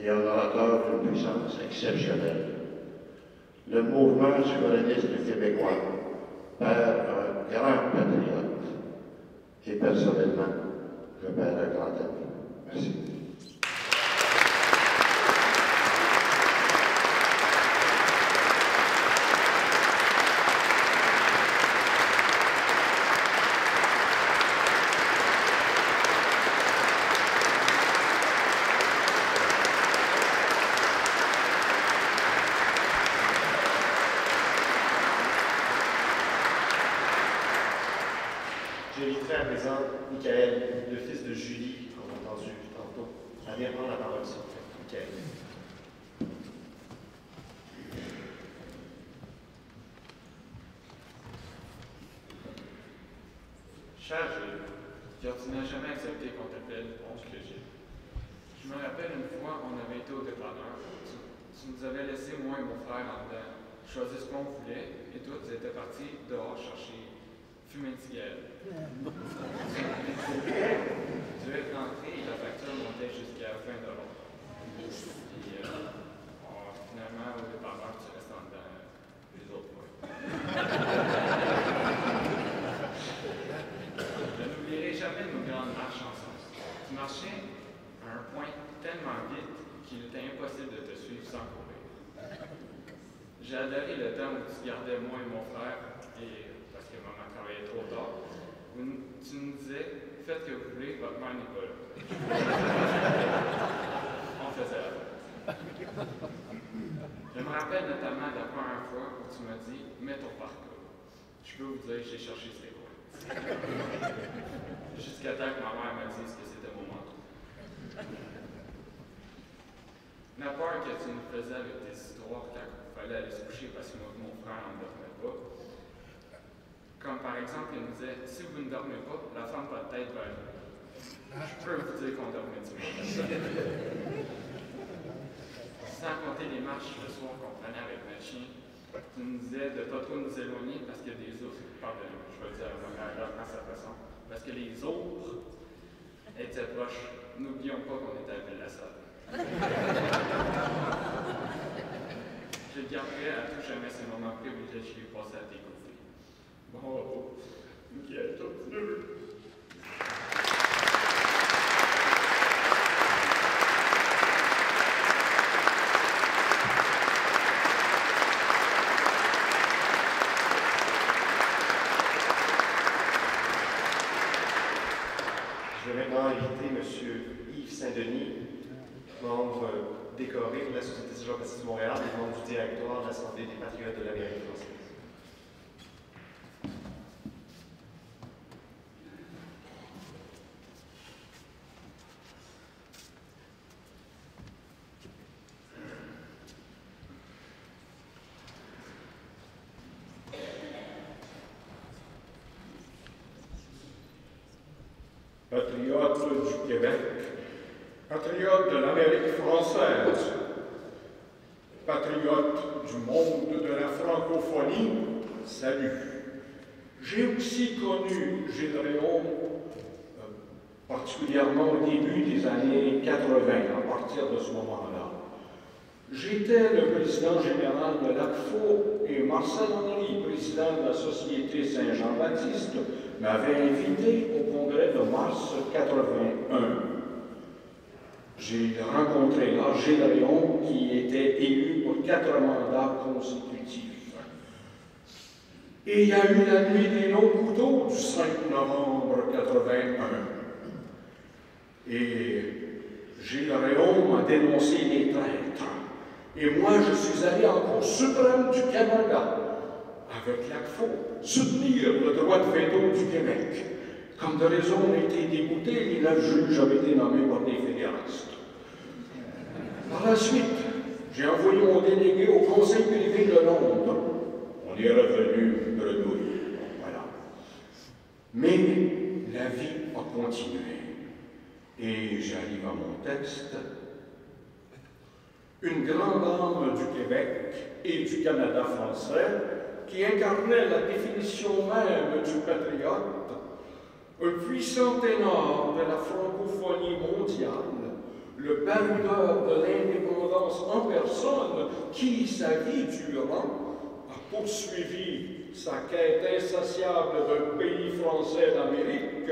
Speaker 9: et un orateur d'une puissance exceptionnelle, le mouvement souverainiste québécois perd un grand patriote. Et personnellement, je perds un grand ami. Merci.
Speaker 1: J'inviterai à présent Michael, le fils de Julie, qu'on a entendu tantôt, à venir prendre la parole, s'il vous plaît. Michael.
Speaker 10: Cher Gilles, car tu n'as jamais accepté qu'on t'appelle oncle Gilles. Je me rappelle une fois, on avait été au dépanneur. Tu nous avais laissé, moi et mon frère, en dedans, choisir ce qu'on voulait, et toi, tu étais parti dehors chercher fumer une cigarette. Tu es rentré et la facture montait jusqu'à 20 $. Puis, finalement, au dépanneur, tu restes en dedans les autres fois. Je n'oublierai jamais nos grandes marches ensemble. Tu marchais à un point tellement vite qu'il était impossible de te suivre sans courir. J'ai adoré le temps où tu gardais moi et mon frère, et parce que maman travaillait trop tard, où tu nous disais, faites ce que vous voulez, votre mère n'est pas là. On faisait la fête. Je me rappelle notamment de la première fois où tu m'as dit, mets ton parcours. Je peux vous dire, j'ai cherché ces quoi. Jusqu'à temps que ma mère me dise que c'était mon manteau. La peur que tu nous faisais avec tes histoires quand il fallait aller se coucher parce que mon frère n'en dormait pas. Comme par exemple, il nous disait, si vous ne dormez pas, la femme pas de tête va aller. Je peux vous dire qu'on dormait du monde. Sans compter les marches le soir qu'on prenait avec notre chien, tu nous disais de ne pas trop nous éloigner parce qu'il y a des ours, pardonnez-moi, je vais le dire à sa façon, parce que les ours étaient proches. N'oublions pas qu'on était à Ville-la-Salle. Je garderai à tout jamais ces moments privilégiés passés à tes côtés. Bravo, Michael, ton petit neveu.
Speaker 1: Je vais maintenant inviter M. Yves Saint-Denis, membre décoré de la Société Saint-Jean-Baptiste de Montréal et membre du directoire de l'Assemblée des Patriotes de l'Amérique française.
Speaker 11: Patriotes du Québec, patriotes de l'Amérique française, patriotes du monde de la francophonie, salut. J'ai aussi connu Gédéon, particulièrement au début des années 80, à partir de ce moment-là. J'étais le président général de l'ACFO et Marcel Henry, président de la Société Saint-Jean-Baptiste, m'avait invité au congrès de mars 81. J'ai rencontré là Gilles Réaume qui était élu pour 4 mandats consécutifs. Et il y a eu la nuit des longs couteaux du 5 novembre 81. Et Gilles Réaume a dénoncé les traîtres. Et moi, je suis allé en Cour suprême du Canada avec l'ACFO, soutenir le droit de veto du Québec. Comme de raison, on a été débouté, les 9 juges avaient été nommés par des fédéralistes. Par la suite, j'ai envoyé mon délégué au Conseil privé de Londres. On est revenu bredouille. Voilà. Mais la vie a continué. Et j'arrive à mon texte. Une grande dame du Québec et du Canada français qui incarnait la définition même du patriote, un puissant ténor de la francophonie mondiale, le baroudeur de l'indépendance en personne, qui, sa vie durant, a poursuivi sa quête insatiable d'un pays français d'Amérique,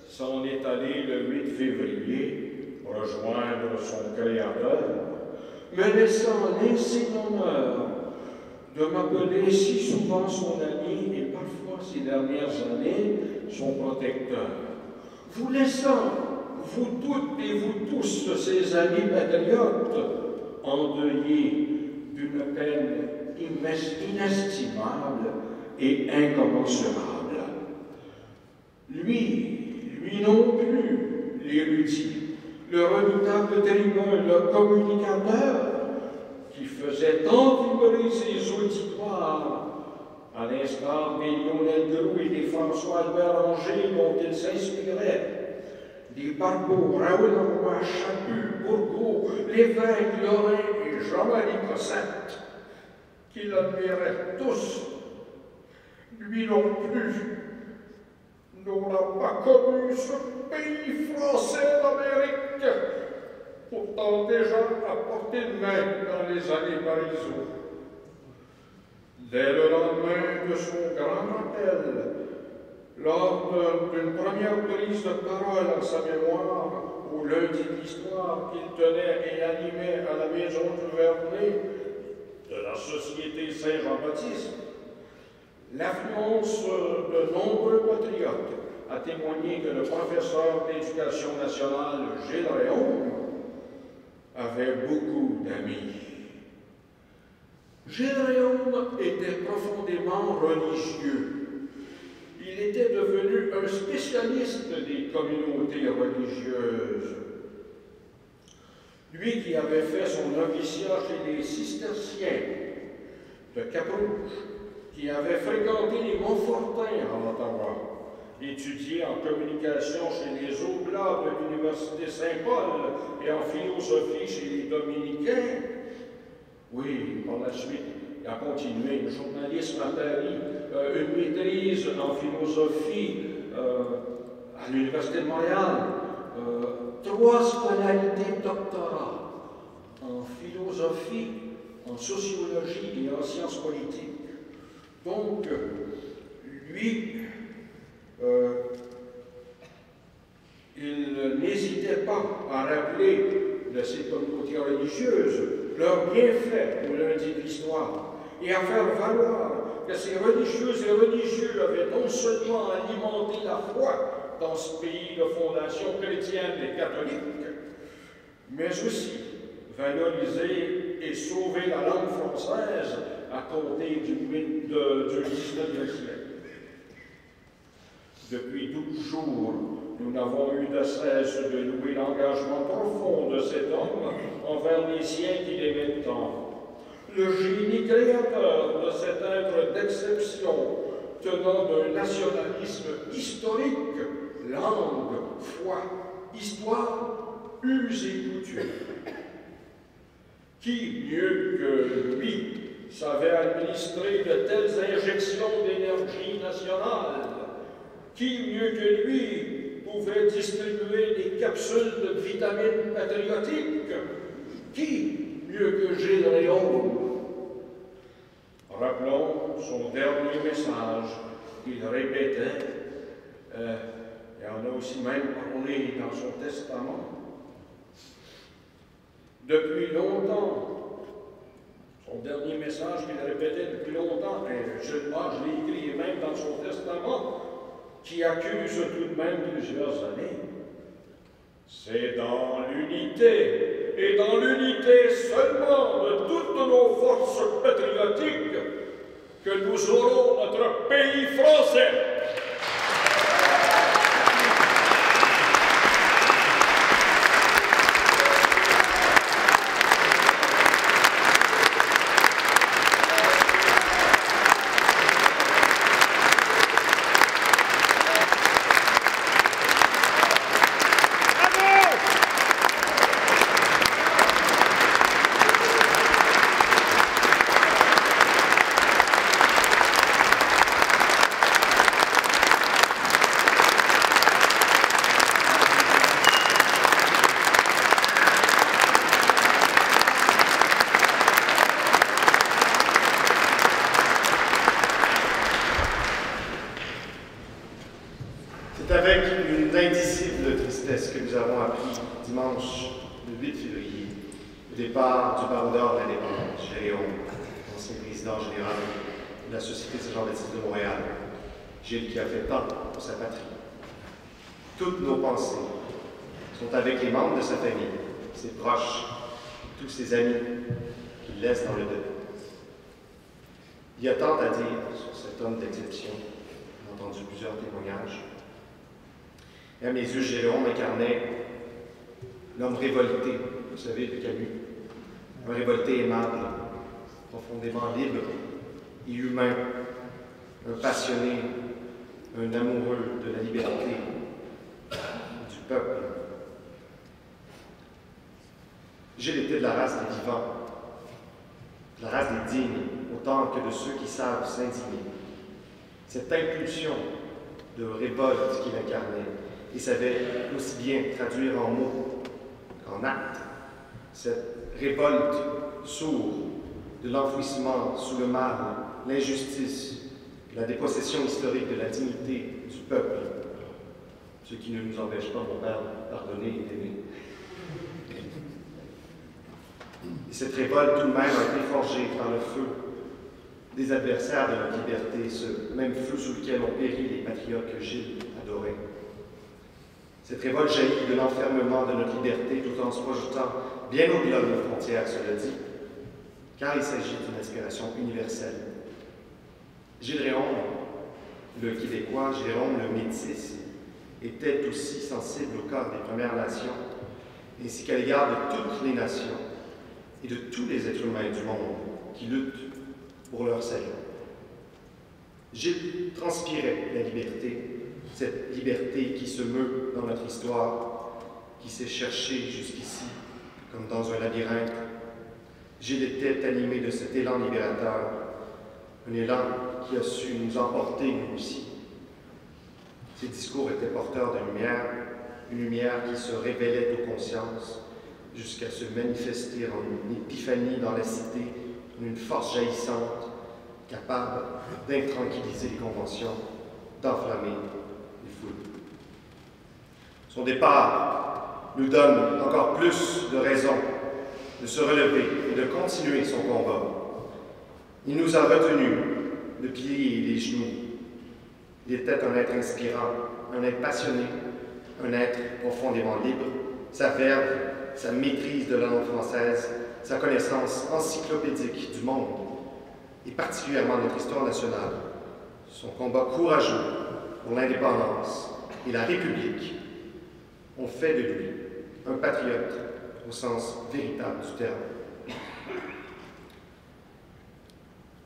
Speaker 11: s'en est allé le 8 février rejoindre son créateur, me laissant l'insigne honneur de m'appeler si souvent son ami et parfois ces dernières années son protecteur, vous laissant, vous toutes et vous tous, ses amis patriotes, endeuillés d'une peine inestimable et incommensurable. Lui non plus, l'érudit, le redoutable tribun, le communicateur, qui faisait tant vibrer ses auditoires, à l'instar des Lionel Groux et des François-Albert Angers dont il s'inspirait, des Barbeau, Raoul Roy, Chaput, Bourgault, Lévesque, Lorrain et Jean-Marie Cossette, qui l'admiraient tous. Lui non plus n'aura pas connu ce pays français d'Amérique, pourtant déjà à portée de main dans les années Parisot. Dès le lendemain de son grand appel, lors d'une première prise de parole en sa mémoire, au lundi de l'histoire qu'il tenait et animait à la maison du Vernet de la Société Saint-Jean-Baptiste, l'affluence de nombreux patriotes a témoigné que le professeur d'éducation nationale Gilles Réaume avait beaucoup d'amis. Gilles Réaume était profondément religieux. Il était devenu un spécialiste des communautés religieuses. Lui qui avait fait son noviciat chez les cisterciens de Cap-Rouge, qui avait fréquenté les Montfortins à Ottawa, étudié en communication chez les Oblats de l'Université Saint-Paul et en philosophie chez les Dominicains. Oui, par la suite, il a continué le journalisme à Paris, une maîtrise en philosophie à l'Université de Montréal, 3 scolarités doctorat en philosophie, en sociologie et en sciences politiques. Donc, lui, il n'hésitait pas à rappeler de ces communautés religieuses leurs bienfaits au lundi de l'histoire et à faire valoir que ces religieuses et religieux avaient non seulement alimenté la foi dans ce pays de fondation chrétienne et catholique, mais aussi valoriser et sauver la langue française à compter du 19e siècle. Depuis 12 jours, nous n'avons eu de cesse de louer l'engagement profond de cet homme envers les siens qu'il aimait tant. Le génie créateur de cet être d'exception, tenant d'un nationalisme historique, langue, foi, histoire, us et coutumes. Qui, mieux que lui, savait administrer de telles injections d'énergie nationale? Qui, mieux que lui, pouvait distribuer des capsules de vitamines patriotiques? Qui, mieux que Gilles Réaume? Rappelons son dernier message qu'il répétait, et on a aussi même parlé dans son testament. depuis longtemps. Son dernier message qu'il répétait depuis longtemps, je l'ai écrit même dans son testament, qui accuse tout de même plusieurs années. C'est dans l'unité, et dans l'unité seulement de toutes nos forces patriotiques, que nous aurons notre pays français.
Speaker 1: C'est avec une indicible tristesse que nous avons appris dimanche, le 8 février, le départ du baron de l'indépendance, Gilles Réaume, ancien président général de la Société Saint-Jean-Baptiste de Montréal. Gilles qui a fait tant pour sa patrie. Toutes nos pensées sont avec les membres de sa famille, ses proches, tous ses amis qu'il laisse dans le deuil. Il y a tant à dire sur cet homme d'exception. J'ai entendu plusieurs témoignages. Et à mes yeux, Jérôme incarnait l'homme révolté, vous savez, de Camus. Un révolté aimable, profondément libre et humain, un passionné, un amoureux de la liberté, du peuple. Gilles était de la race des vivants, de la race des dignes, autant que de ceux qui savent s'indigner. Cette impulsion de révolte qu'il incarnait, il savait aussi bien traduire en mots qu'en actes cette révolte sourde de l'enfouissement sous le mal, l'injustice, la dépossession historique de la dignité du peuple, ce qui ne nous empêche pas, mon Père, de pardonner et d'aimer. Et cette révolte tout de même a été forgée par le feu des adversaires de notre liberté, ce même feu sous lequel ont péri les patriotes que Gilles adorait. Cette révolte jaillit de l'enfermement de notre liberté tout en se projetant bien au-delà de nos frontières, cela dit, car il s'agit d'une aspiration universelle. Gilles Réaume, le Québécois, Jérôme le Métis, était aussi sensible au corps des Premières Nations, ainsi qu'à l'égard de toutes les nations et de tous les êtres humains du monde qui luttent pour leur salut. Gilles transpirait la liberté, cette liberté qui se meut dans notre histoire, qui s'est cherchée jusqu'ici, comme dans un labyrinthe. Gilles était animé de cet élan libérateur, un élan qui a su nous emporter, nous aussi. Ses discours étaient porteurs de lumière, une lumière qui se révélait aux consciences, jusqu'à se manifester en une épiphanie dans la cité, en une force jaillissante, capable d'intranquilliser les conventions, d'enflammer les foules. Son départ nous donne encore plus de raisons de se relever et de continuer son combat. Il nous a retenus de plier les genoux. Il était un être inspirant, un être passionné, un être profondément libre. Sa verve, sa maîtrise de la langue française, sa connaissance encyclopédique du monde, et particulièrement de notre histoire nationale, son combat courageux pour l'indépendance et la République ont fait de lui un patriote au sens véritable du terme.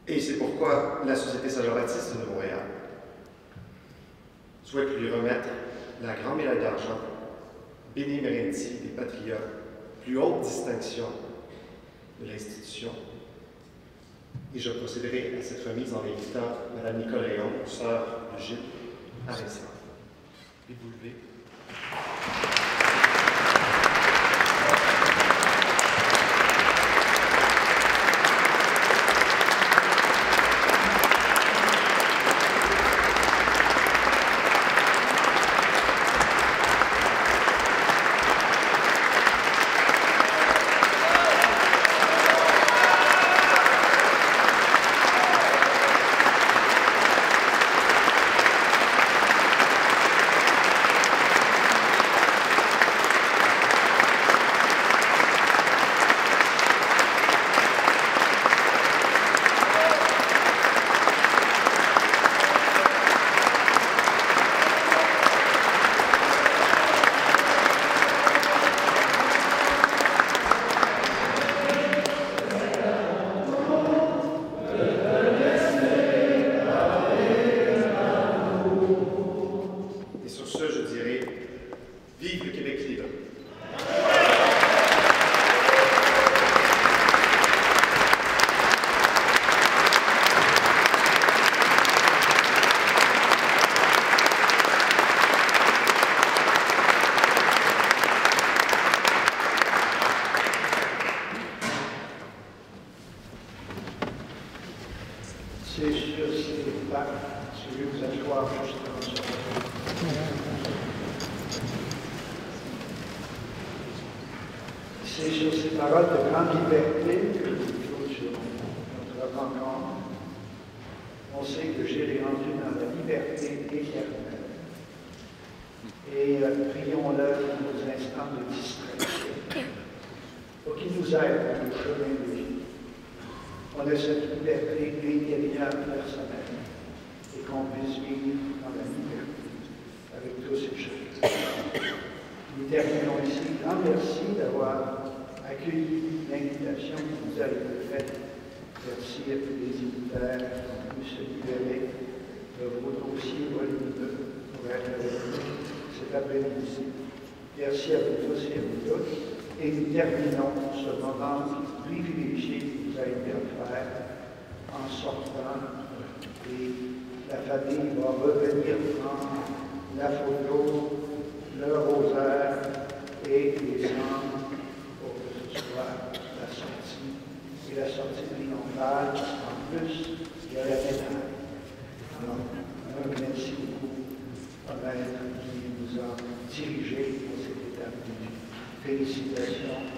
Speaker 1: Et c'est pourquoi la Société Saint-Jean-Baptiste de Montréal souhaite lui remettre la grande médaille d'argent Bénémerenti des Patriotes, plus haute distinction de l'institution. Et je procéderai à cette remise en invitant Mme Nicole Réaume, sœur de Gilles, à l'instant. Et vous levez.
Speaker 2: C'est sur ces pas, si vous vous asseoir justement sur c'est sur ces paroles de grande liberté que nous clôturons notre rencontre. On sait que Gilles est rendu dans la liberté éternelle. Et prions-le dans nos instants de distraction, pour qu'il nous aide dans le chemin de vie. On a cette liberté intérieure personnelle et qu'on puisse vivre dans la liberté avec tous et chacun. Nous terminons ici. Grand merci d'avoir accueilli l'invitation qui nous a été faite. Merci à tous les militaires qui ont pu se libérer de vos dossiers volumineux pour être avec nous cet après-midi. Merci à vous tous et à vous toutes. Et nous terminons ce moment privilégié qui nous a été offert en sortant. Et la famille va revenir prendre la photo, le rosaire et les cendres pour que ce soit la sortie. Et la sortie triomphale, en plus, il y a la médaille. Alors, merci beaucoup au maître qui nous a dirigés pour cette étape de vie. Félicitations.